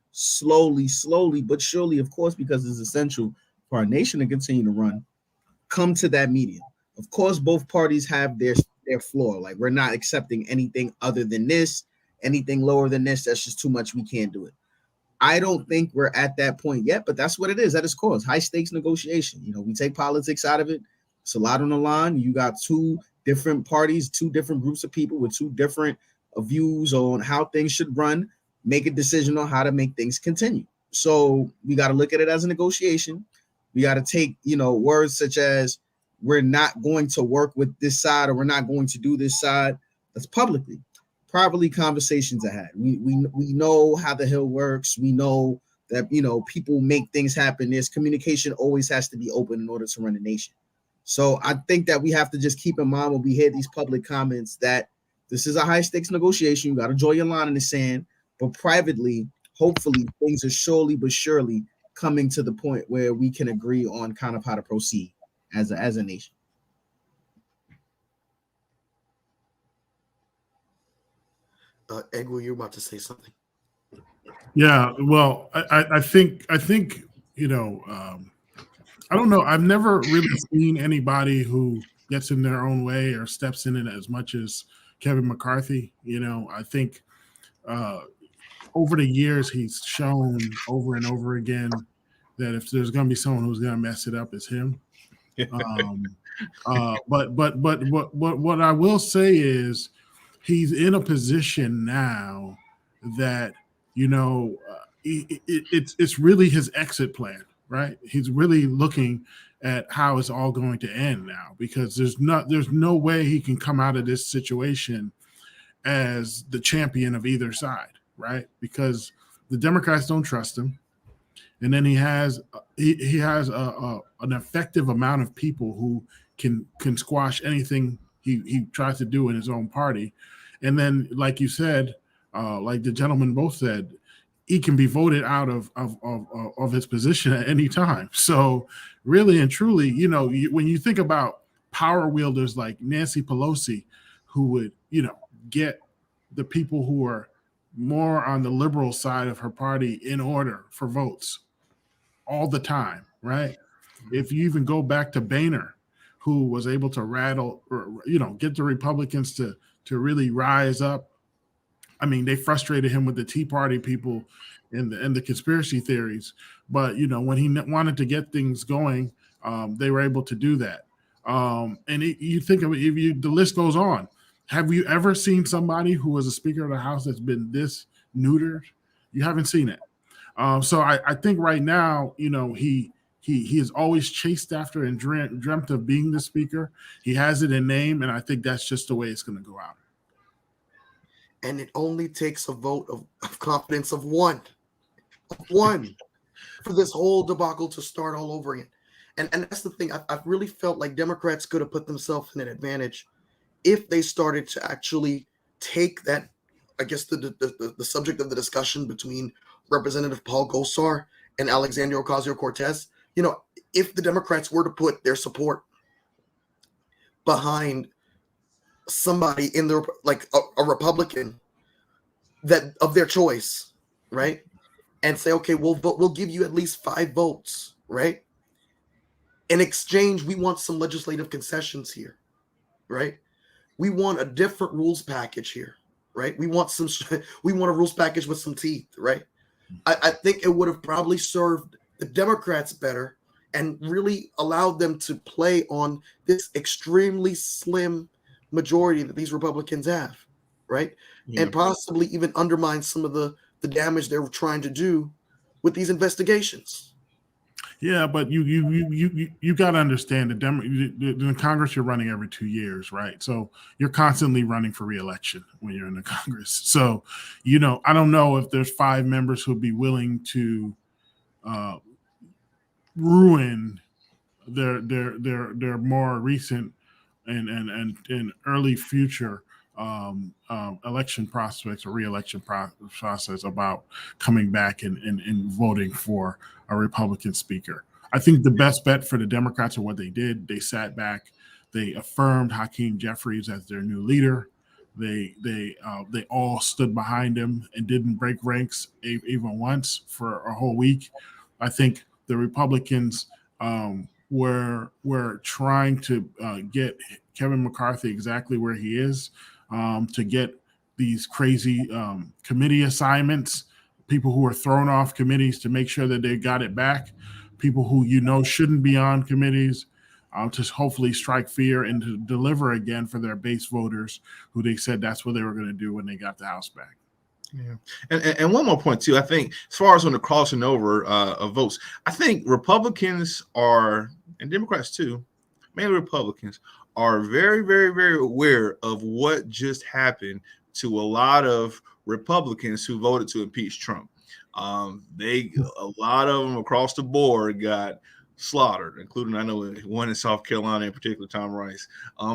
but surely, of course, because it's essential for our nation to continue to run, come to that medium. Of course, both parties have their floor. Like, we're not accepting anything other than this. Anything lower than this, that's just too much. We can't do it. I don't think we're at that point yet, but that's what it is at its core. It's high stakes negotiation. We take politics out of it. It's a lot on the line. You got 2 different parties, 2 different groups of people with 2 different views on how things should run, make a decision on how to make things continue. So we got to look at it as a negotiation. We got to take, words such as we're not going to work with this side, or we're not going to do this side. That's publicly. Privately, conversations are had. We know how the Hill works. We know that, people make things happen. There's communication always has to be open in order to run a nation. So I think that we have to just keep in mind when we hear these public comments that this is a high stakes negotiation. You got to draw your line in the sand, but privately, hopefully things are slowly but surely coming to the point where we can agree on kind of how to proceed as a nation. Edwin, you're about to say something. Yeah, well, I think I don't know. I've never really seen anybody who gets in their own way or steps in it as much as Kevin McCarthy. I think over the years he's shown over and over again that if there's going to be someone who's going to mess it up, it's him. But what I will say is he's in a position now that it's really his exit plan, right? He's really looking at how it's all going to end now, because there's no way he can come out of this situation as the champion of either side, right? Because the Democrats don't trust him, and then he has an effective amount of people who can squash anything he tries to do in his own party. And then, like you said, like the gentlemen both said, he can be voted out of his position at any time. So really and truly, when you think about power wielders like Nancy Pelosi, who would, get the people who are more on the liberal side of her party in order for votes all the time, right? If you even go back to Boehner, who was able to rattle, or, get the Republicans to really rise up. I mean, they frustrated him with the Tea Party people and the conspiracy theories, but when he wanted to get things going, they were able to do that. And you think of it, the list goes on. Have you ever seen somebody who was a Speaker of the House that's been this neutered? You haven't seen it. So I think right now, he is always chased after and dreamt of being the Speaker. He has it in name, and I think that's just the way it's going to go out. And it only takes a vote of confidence of one for this whole debacle to start all over again. And that's the thing. I've really felt like Democrats could have put themselves in an advantage if they started to actually take that, I guess, the subject of the discussion between Representative Paul Gosar and Alexandria Ocasio-Cortez. If the Democrats were to put their support behind somebody in the, like a Republican that of their choice, right? And say, okay, we'll give you at least 5 votes, right? In exchange, we want some legislative concessions here, right? We want a different rules package here, right? We want a rules package with some teeth, right? I think it would have probably served the Democrats better and really allowed them to play on this extremely slim majority that these Republicans have, right? Yeah. And possibly even undermine some of the damage they were trying to do with these investigations. Yeah, but you got to understand the Congress, you're running every 2 years, right? So you're constantly running for re-election when you're in the Congress. So, I don't know if there's 5 members who'd be willing to ruin their more recent and early future election prospects or re-election process about coming back and voting for a Republican speaker. I think the best bet for the Democrats are what they did. They sat back. They affirmed Hakeem Jeffries as their new leader. They all stood behind him and didn't break ranks even once for a whole week. I think the Republicans were trying to get Kevin McCarthy exactly where he is, to get these crazy committee assignments, people who are thrown off committees to make sure that they got it back, people who shouldn't be on committees, to hopefully strike fear and to deliver again for their base voters who they said that's what they were going to do when they got the House back. Yeah, and one more point too. I think as far as on the crossing over of votes, I think Republicans are, and Democrats too, mainly Republicans, are very, very, very aware of what just happened to a lot of Republicans who voted to impeach Trump. A lot of them across the board got slaughtered, including, I know, one in South Carolina in particular, Tom Rice.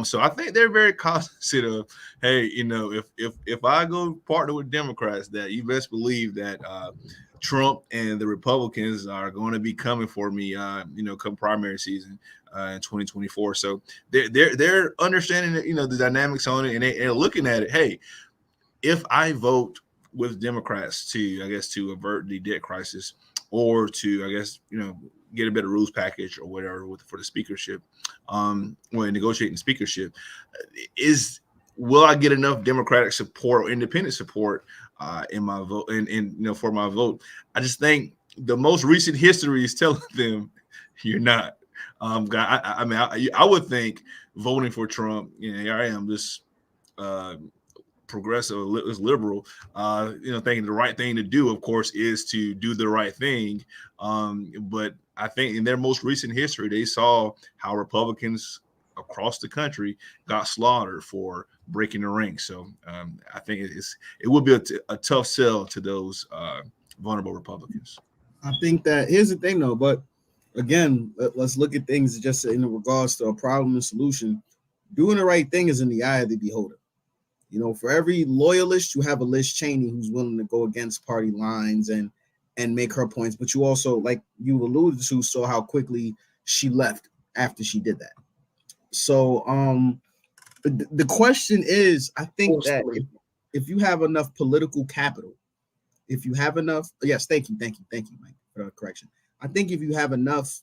So I think they're very cognizant of, hey, if I go partner with Democrats, that you best believe that Trump and the Republicans are going to be coming for me, come primary season in 2024. So they're understanding that, the dynamics on it, and they're looking at it. Hey, if I vote with Democrats to avert the debt crisis, or to, get a better rules package or whatever for the speakership, when negotiating speakership, will I get enough Democratic support or independent support in my vote and for my vote? I just think the most recent history is telling them you're not. I would think voting for Trump, here I am, this progressive, liberal, thinking the right thing to do, of course, is to do the right thing. But I think in their most recent history, they saw how Republicans across the country got slaughtered for breaking the ranks. So I think it would be a tough sell to those vulnerable Republicans. I think that here's the thing, though. But again, let's look at things just in regards to a problem and solution. Doing the right thing is in the eye of the beholder. You know, for every loyalist, you have a Liz Cheney who's willing to go against party lines and make her points. But you also, like you alluded to, saw how quickly she left after she did that. So the question is, I think that if you have enough political capital, if you have enough, yes, thank you, Mike, for the correction. I think if you have enough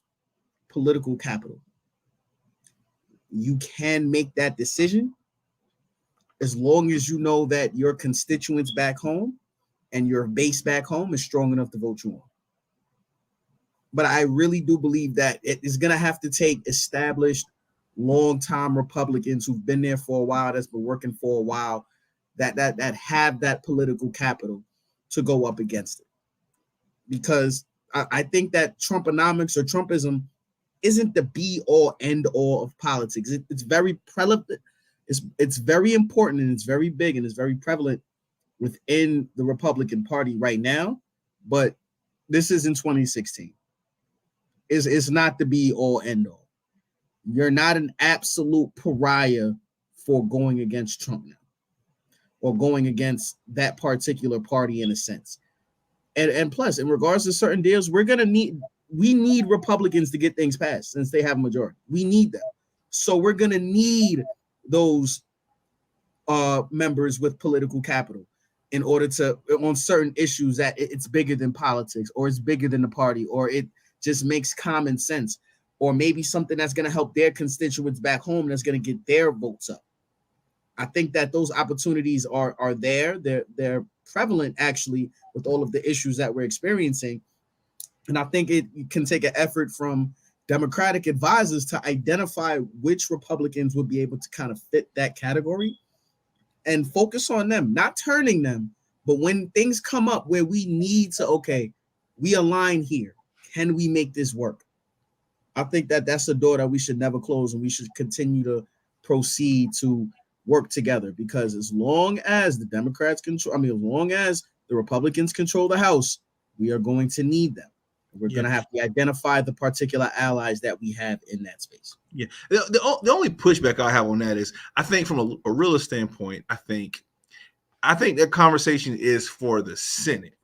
political capital, you can make that decision as long as you know that your constituents back home and your base back home is strong enough to vote you on. But I really do believe that it is going to have to take established, long-time Republicans who've been there for a while, that's been working for a while, that have that political capital to go up against it. Because I think that Trumponomics or Trumpism isn't the be-all, end-all of politics. It's very prevalent. It's very important, and it's very big, and it's very prevalent within the Republican Party right now. But this is in 2016. It's not the be-all, end-all. You're not an absolute pariah for going against Trump now, or going against that particular party in a sense. And plus, in regards to certain deals, we need Republicans to get things passed since they have a majority. We need them. So we're going to need those members with political capital in order to, on certain issues that it's bigger than politics, or it's bigger than the party, or it just makes common sense, or maybe something that's going to help their constituents back home that's going to get their votes up. I think that those opportunities are there. They're prevalent, actually, with all of the issues that we're experiencing. And I think it can take an effort from Democratic advisors to identify which Republicans would be able to kind of fit that category and focus on them, not turning them. But when things come up where we need to, okay, we align here, can we make this work? I think that that's a door that we should never close, and we should continue to proceed to work together, because as long as the Democrats as long as the Republicans control the House, we are going to need them. We're going to have to identify the particular allies that we have in that space. Yeah. The only pushback I have on that is, I think from a realist standpoint, I think that conversation is for the Senate.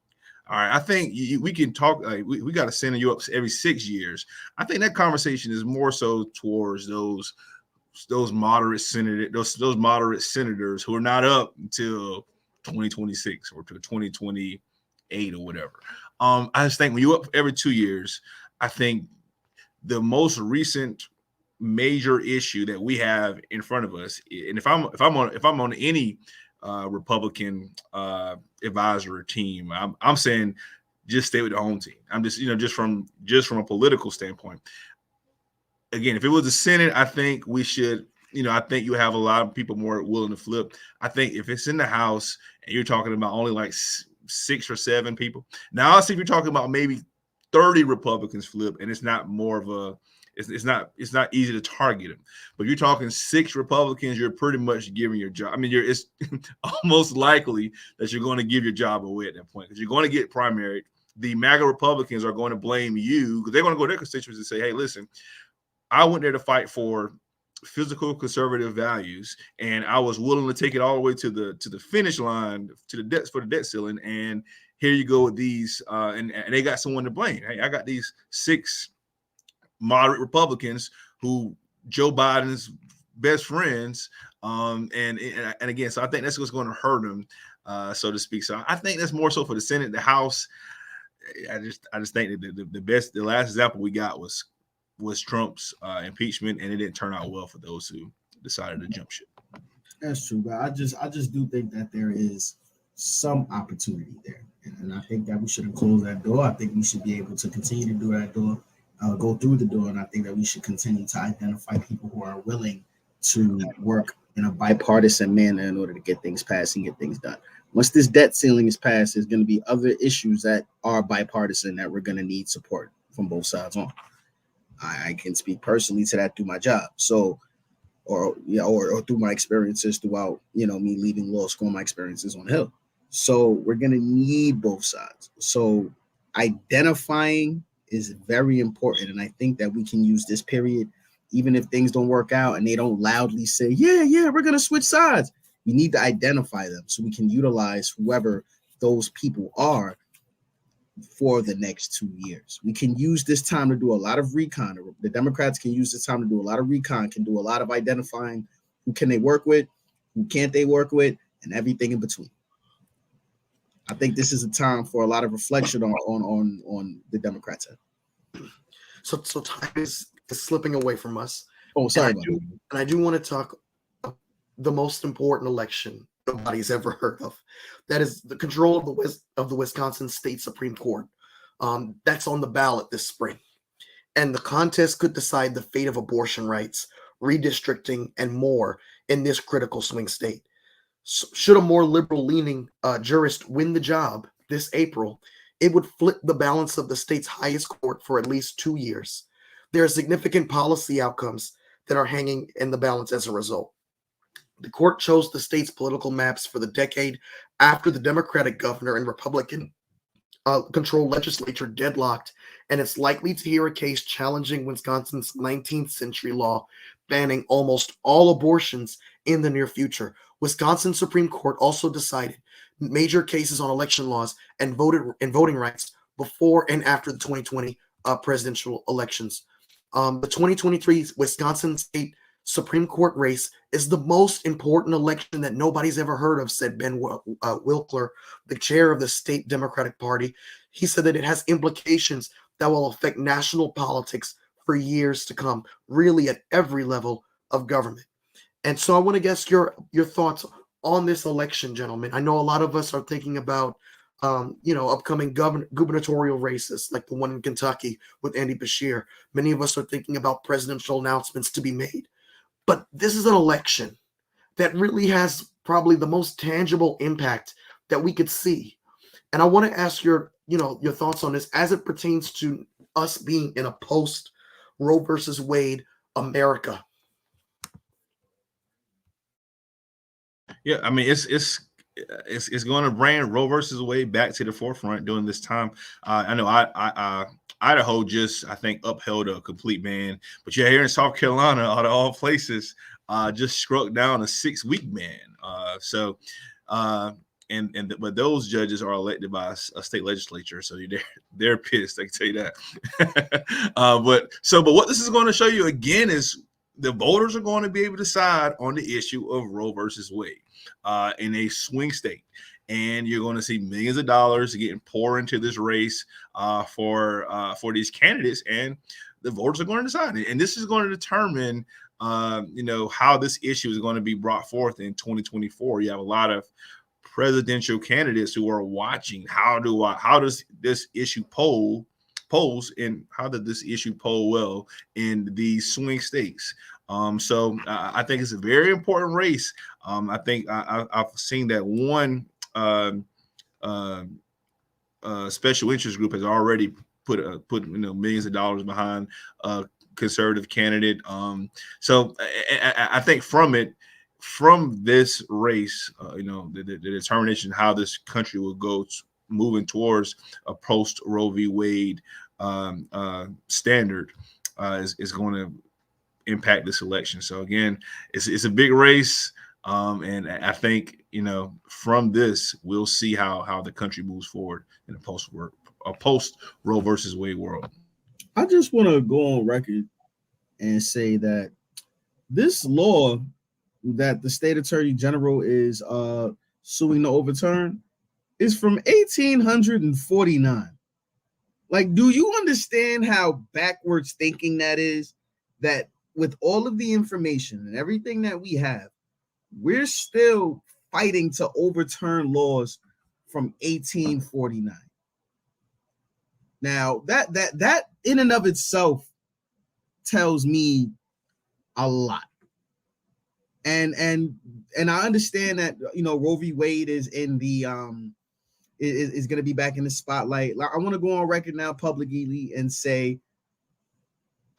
All right. I think we can talk. We got to send you up every 6 years. I think that conversation is more so towards those moderate senators who are not up until 2026 or to 2028 or whatever. I just think when you're up every 2 years, I think the most recent major issue that we have in front of us, and if I'm on any Republican advisory team, I'm saying just stay with the home team. I'm just from a political standpoint. Again, if it was the Senate, I think we should, I think you have a lot of people more willing to flip. I think if it's in the House and you're talking about only like 6 or 7 people, now I'll see if you're talking about maybe 30 Republicans flip, and it's not more of a, it's not easy to target them. But if you're talking 6 Republicans, you're pretty much giving your job. I mean, it's almost likely that you're going to give your job away at that point, because you're going to get primaried. The MAGA Republicans are going to blame you, because they're going to go to their constituents and say, hey, listen, I went there to fight for physical conservative values, and I was willing to take it all the way to the finish line, to the debts for the debt ceiling. And here you go with these, and they got someone to blame. Hey, I got these 6 moderate Republicans who Joe Biden's best friends, and again, so I think that's what's going to hurt them, so to speak. So I think that's more so for the Senate. The House, I just think that the last example we got was Trump's impeachment, and it didn't turn out well for those who decided to jump ship. That's true, but I just do think that there is some opportunity there, and I think that we shouldn't close that door. I think we should be able to continue to do that door, go through the door, and I think that we should continue to identify people who are willing to work in a bipartisan manner in order to get things passed and get things done. Once this debt ceiling is passed, there's going to be other issues that are bipartisan that we're going to need support from both sides on. I can speak personally to that through my job. So, or through my experiences throughout, me leaving law school, my experiences on Hill. So we're going to need both sides. So identifying is very important. And I think that we can use this period, even if things don't work out and they don't loudly say, yeah, we're going to switch sides. We need to identify them so we can utilize whoever those people are for the next 2 years. We can use this time to do a lot of recon. The Democrats can use this time to do a lot of recon, can do a lot of identifying who can they work with, who can't they work with, and everything in between. I think this is a time for a lot of reflection on the Democrats. So time is slipping away from us. Oh, sorry about that. And I do want to talk the most important election nobody's ever heard of. That is the control of the Wisconsin State Supreme Court. That's on the ballot this spring. And the contest could decide the fate of abortion rights, redistricting, and more in this critical swing state. So should a more liberal-leaning jurist win the job this April, it would flip the balance of the state's highest court for at least 2 years. There are significant policy outcomes that are hanging in the balance as a result. The court chose the state's political maps for the decade after the Democratic governor and Republican controlled legislature deadlocked, and it's likely to hear a case challenging Wisconsin's 19th century law banning almost all abortions in the near future. Wisconsin Supreme Court also decided major cases on election laws and voting rights before and after the 2020 presidential elections. The 2023 Wisconsin State Supreme Court race is the most important election that nobody's ever heard of, said Ben Wilkler, the chair of the state Democratic Party. He said that it has implications that will affect national politics for years to come, really at every level of government. And so I want to guess your thoughts on this election, gentlemen. I know a lot of us are thinking about upcoming gubernatorial races like the one in Kentucky with Andy Beshear. Many of us are thinking about presidential announcements to be made. But this is an election that really has probably the most tangible impact that we could see. And I want to ask your thoughts on this as it pertains to us being in a post Roe versus Wade America. Yeah, I mean, it's going to bring Roe versus Wade back to the forefront during this time. I know Idaho just, I think, upheld a complete ban, but yeah, here in South Carolina, out of all places, just struck down a 6-week ban. But those judges are elected by a state legislature, so they're pissed. I can tell you that. But what this is going to show you again is the voters are going to be able to decide on the issue of Roe versus Wade in a swing state. And you're going to see millions of dollars getting poured into this race for these candidates, and the voters are going to decide. And this is going to determine, how this issue is going to be brought forth in 2024. You have a lot of presidential candidates who are watching. How does this issue polls, and how did this issue poll well in these swing states? So I think it's a very important race. I think I've seen that one special interest group has already put millions of dollars behind a conservative candidate. So I think from this race, the determination how this country will go moving towards a post Roe v. Wade standard is going to impact this election. So again, it's a big race. And I think, from this, we'll see how the country moves forward in a post Roe versus Wade world. I just want to go on record and say that this law that the state attorney general is suing to overturn is from 1849. Like, do you understand how backwards thinking that is? That with all of the information and everything that we have, we're still fighting to overturn laws from 1849. Now, that in and of itself tells me a lot. And I understand that Roe v. Wade is in the is going to be back in the spotlight. I want to go on record now publicly and say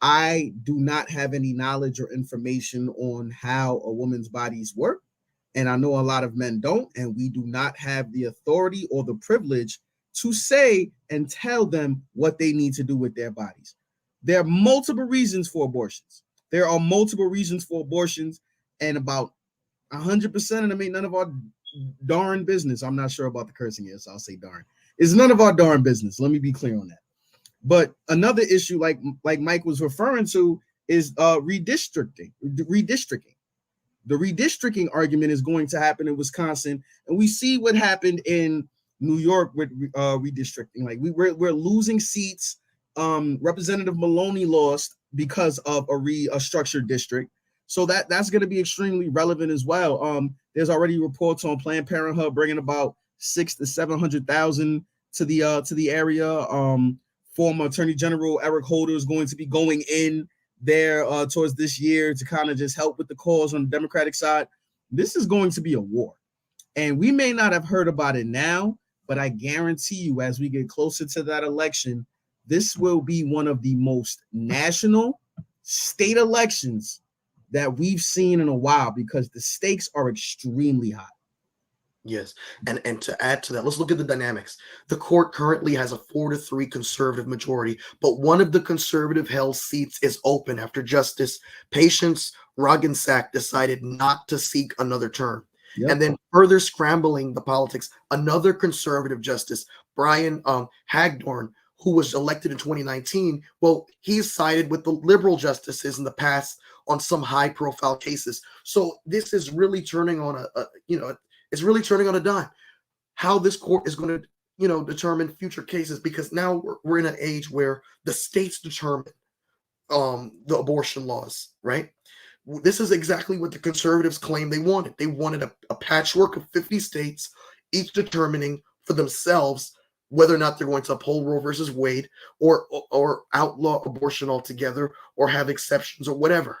I do not have any knowledge or information on how a woman's bodies work. And I know a lot of men don't, and we do not have the authority or the privilege to say and tell them what they need to do with their bodies. There are multiple reasons for abortions. And about 100% of them ain't none of our darn business. I'm not sure about the cursing here, so I'll say darn. It's none of our darn business. Let me be clear on that. But another issue, like Mike was referring to, is redistricting. The redistricting argument is going to happen in Wisconsin, and we see what happened in New York with redistricting. Like we're losing seats. Representative Maloney lost because of a structured district. So that's going to be extremely relevant as well. There's already reports on Planned Parenthood bringing about 600,000 to 700,000 to the area. Former Attorney General Eric Holder is going to be going in there towards this year to kind of just help with the cause on the Democratic side. This is going to be a war, and we may not have heard about it now, but I guarantee you, as we get closer to that election, this will be one of the most national state elections that we've seen in a while, because the stakes are extremely high. Yes. And to add to that, let's look at the dynamics. The court currently has a 4-3 conservative majority, but one of the conservative held seats is open after Justice Patience Roggensack decided not to seek another term. Yep. And then further scrambling the politics, another conservative justice, Brian Hagdorn, who was elected in 2019, well, he's sided with the liberal justices in the past on some high-profile cases. So this is really turning on it's really turning on a dime. How this court is going to, determine future cases, because now we're in an age where the states determine the abortion laws, right? This is exactly what the conservatives claim they wanted. They wanted a patchwork of 50 states, each determining for themselves whether or not they're going to uphold Roe versus Wade or outlaw abortion altogether or have exceptions or whatever.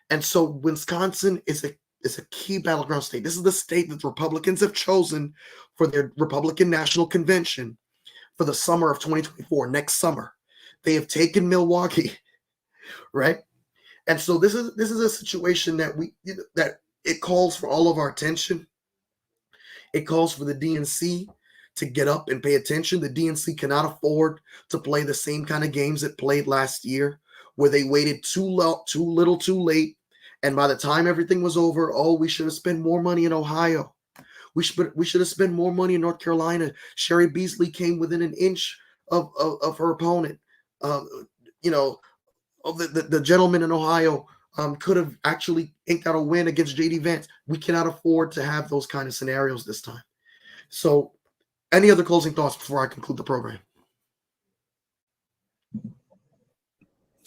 And so Wisconsin is a key battleground state. This is the state that the Republicans have chosen for their Republican National Convention for the summer of 2024, next summer. They have taken Milwaukee, right? And so this is a situation that that it calls for all of our attention. It calls for the DNC to get up and pay attention. The DNC cannot afford to play the same kind of games it played last year, where they waited too little, too late. And by the time everything was over, we should have spent more money in Ohio. We should have spent more money in North Carolina. Sherry Beasley came within an inch of her opponent. The gentleman in Ohio could have actually inked out a win against J.D. Vance. We cannot afford to have those kind of scenarios this time. So any other closing thoughts before I conclude the program?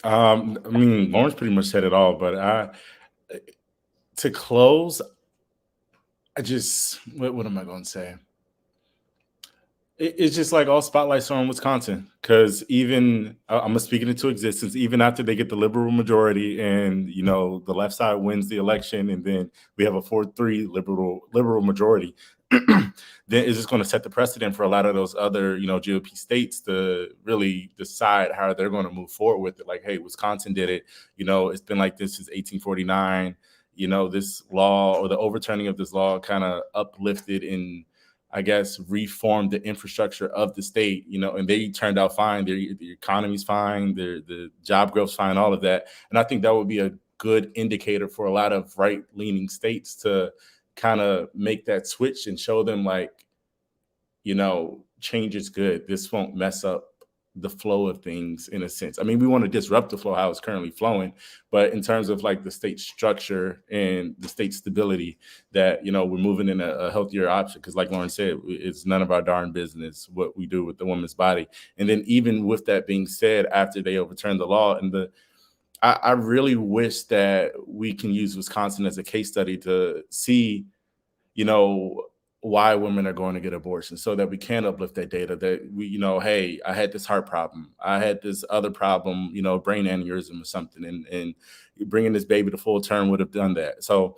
Lawrence pretty much said it all, but to close, what am I going to say? It's just like all spotlights are on Wisconsin, because even I'm gonna speak it into existence. Even after they get the liberal majority and the left side wins the election, and then we have a 4-3 liberal majority, then it's just going to set the precedent for a lot of those other GOP states to really decide how they're going to move forward with it. Like, hey, Wisconsin did it. It's been like this since 1849. This law, or the overturning of this law, kind of uplifted and I guess reformed the infrastructure of the state, and they turned out fine. The economy's fine, the job growth's fine, all of that. And I think that would be a good indicator for a lot of right-leaning states to kind of make that switch and show them change is good. This won't mess up the flow of things in a sense. I mean, we want to disrupt the flow, how it's currently flowing, but in terms of the state structure and the state stability, that, we're moving in a healthier option. Because like Lauren said, it's none of our darn business what we do with the woman's body. And then even with that being said, after they overturned the law, and I really wish that we can use Wisconsin as a case study to see, why women are going to get abortions, so that we can uplift that data, that we, hey, I had this heart problem, I had this other problem, brain aneurysm or something, and bringing this baby to full term would have done that. So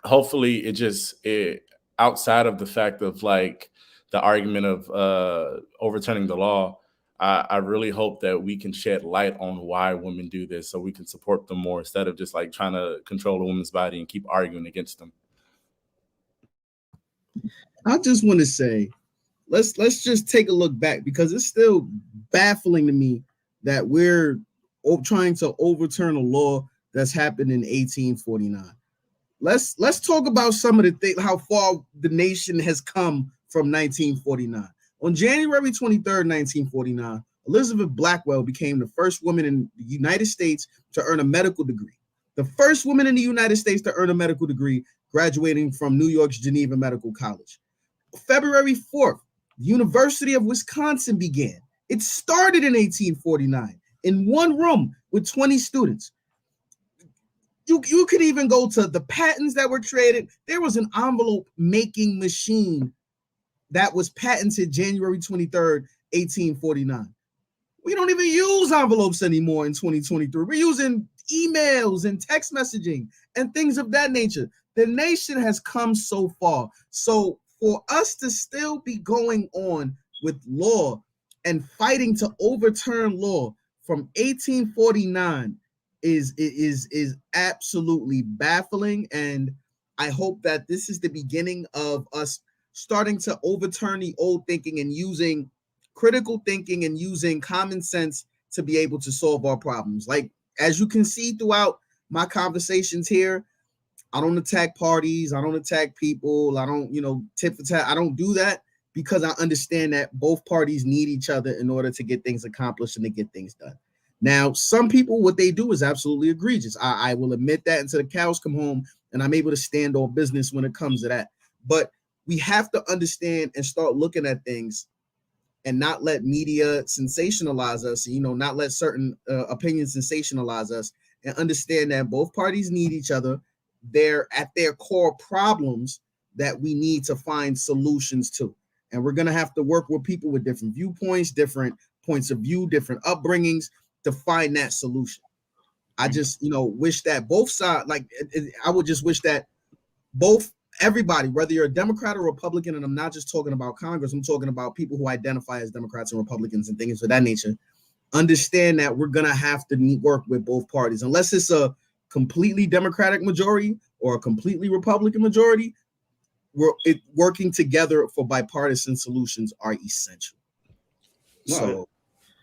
hopefully it outside of the fact of the argument of overturning the law, I really hope that we can shed light on why women do this, so we can support them more, instead of just trying to control a woman's body and keep arguing against them. I just want to say, let's just take a look back, because it's still baffling to me that we're trying to overturn a law that's happened in 1849. let's talk about some of the things, how far the nation has come from 1949. On January 23rd, 1949, Elizabeth Blackwell became the first woman in the United States to earn a medical degree. The first woman in the United States to earn a medical degree, graduating from New York's Geneva Medical College. February 4th, the University of Wisconsin began. It started in 1849 in one room with 20 students. You could even go to the patents that were created. There was an envelope making machine that was patented January 23rd, 1849. We don't even use envelopes anymore in 2023. We're using emails and text messaging and things of that nature. The nation has come so far. So for us to still be going on with law and fighting to overturn law from 1849 is absolutely baffling. And I hope that this is the beginning of us starting to overturn the old thinking and using critical thinking and using common sense to be able to solve our problems. Like, as you can see throughout my conversations here, I don't attack parties. I don't attack people. I don't, tit for tat. I don't do that because I understand that both parties need each other in order to get things accomplished and to get things done. Now, some people, what they do is absolutely egregious. I will admit that until the cows come home, and I'm able to stand on business when it comes to that. But we have to understand and start looking at things and not let media sensationalize us, not let certain opinions sensationalize us, and understand that both parties need each other. They're at their core problems that we need to find solutions to. And we're going to have to work with people with different viewpoints, different points of view, different upbringings to find that solution. I just, wish that both sides, I would just wish that everybody, whether you're a Democrat or Republican, and I'm not just talking about Congress, I'm talking about people who identify as Democrats and Republicans and things of that nature, understand that we're going to have to work with both parties. Unless it's a completely Democratic majority or a completely Republican majority, working together for bipartisan solutions are essential. No, So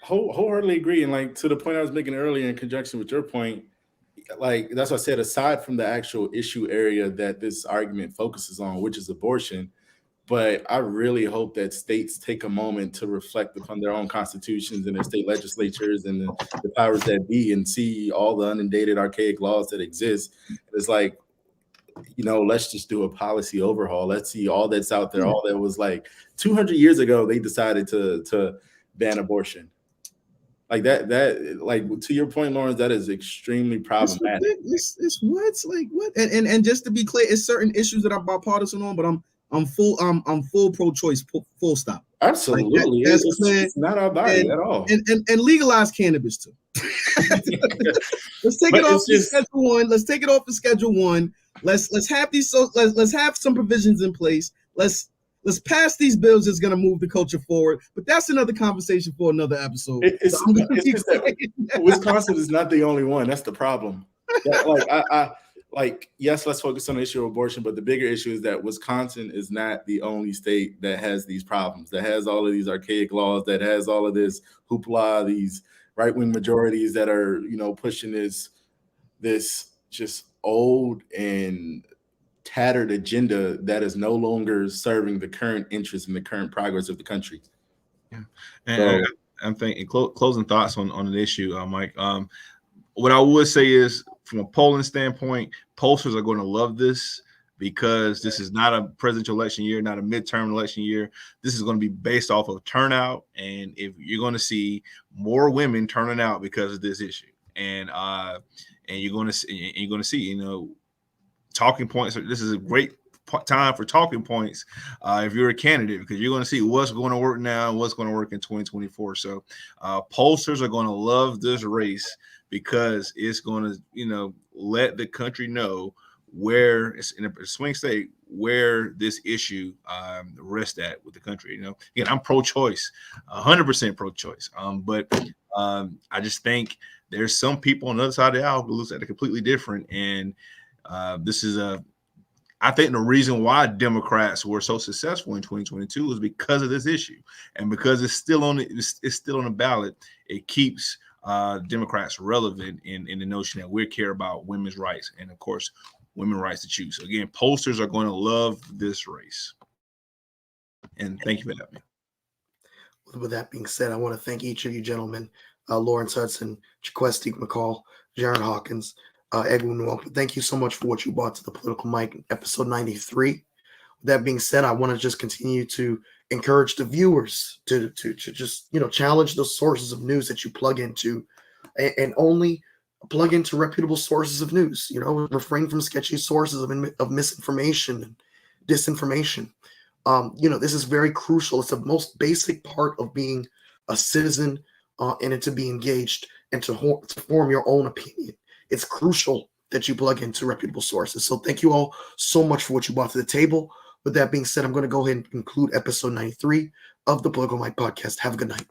wholeheartedly agree. And to the point I was making earlier in conjunction with your point, that's what I said, aside from the actual issue area that this argument focuses on, which is abortion, but I really hope that states take a moment to reflect upon their own constitutions and their state legislatures and the powers that be and see all the inundated archaic laws that exist. It's let's just do a policy overhaul. Let's see all that's out there, all that was 200 years ago, they decided to ban abortion. To your point, Lawrence, that is extremely problematic. It's what? And just to be clear, it's certain issues that I'm bipartisan on, but I'm full pro-choice, full stop. Absolutely, it's not our body at all. And legalize cannabis too. Let's take it off Schedule 1. Let's take it off of Schedule 1. Let's have these. So let's have some provisions in place. Let's pass these bills that's going to move the culture forward. But that's another conversation for another episode. Wisconsin is not the only one. That's the problem. Yes, let's focus on the issue of abortion, but the bigger issue is that Wisconsin is not the only state that has these problems, that has all of these archaic laws, that has all of this hoopla, these right-wing majorities that are, pushing this just old and tattered agenda that is no longer serving the current interests and the current progress of the country. Yeah, and I'm thinking closing thoughts on an issue, Mike. What I would say is, from a polling standpoint, pollsters are going to love this because this is not a presidential election year, not a midterm election year. This is going to be based off of turnout, and if you're going to see more women turning out because of this issue, and you're going to see, talking points. This is a great time for talking points if you're a candidate, because you're going to see what's going to work now and what's going to work in 2024. So pollsters are going to love this race because it's going to, let the country know where it's in a swing state where this issue rests at with the country. Again, I'm pro-choice, 100% pro-choice. But I just think there's some people on the other side of the aisle who looks at it completely different. And this is I think the reason why Democrats were so successful in 2022 is because of this issue, and because it's still on the ballot. It keeps Democrats relevant in the notion that we care about women's rights, and of course, women's rights to choose. So again, pollsters are going to love this race. And thank you for having me. With that being said, I want to thank each of you gentlemen, Lawrence Hudson, Jaquesty McCall, Jaron Hawkins, Edwin Nwoko. Thank you so much for what you brought to the Political Mic, episode 93. With that being said, I want to just continue to encourage the viewers to just, challenge those sources of news that you plug into, and only plug into reputable sources of news. Refrain from sketchy sources of misinformation and disinformation. This is very crucial. It's the most basic part of being a citizen, and to be engaged and to form your own opinion. It's crucial that you plug into reputable sources. So thank you all so much for what you brought to the table. With that being said, I'm going to go ahead and conclude episode 93 of the Political Mic podcast. Have a good night.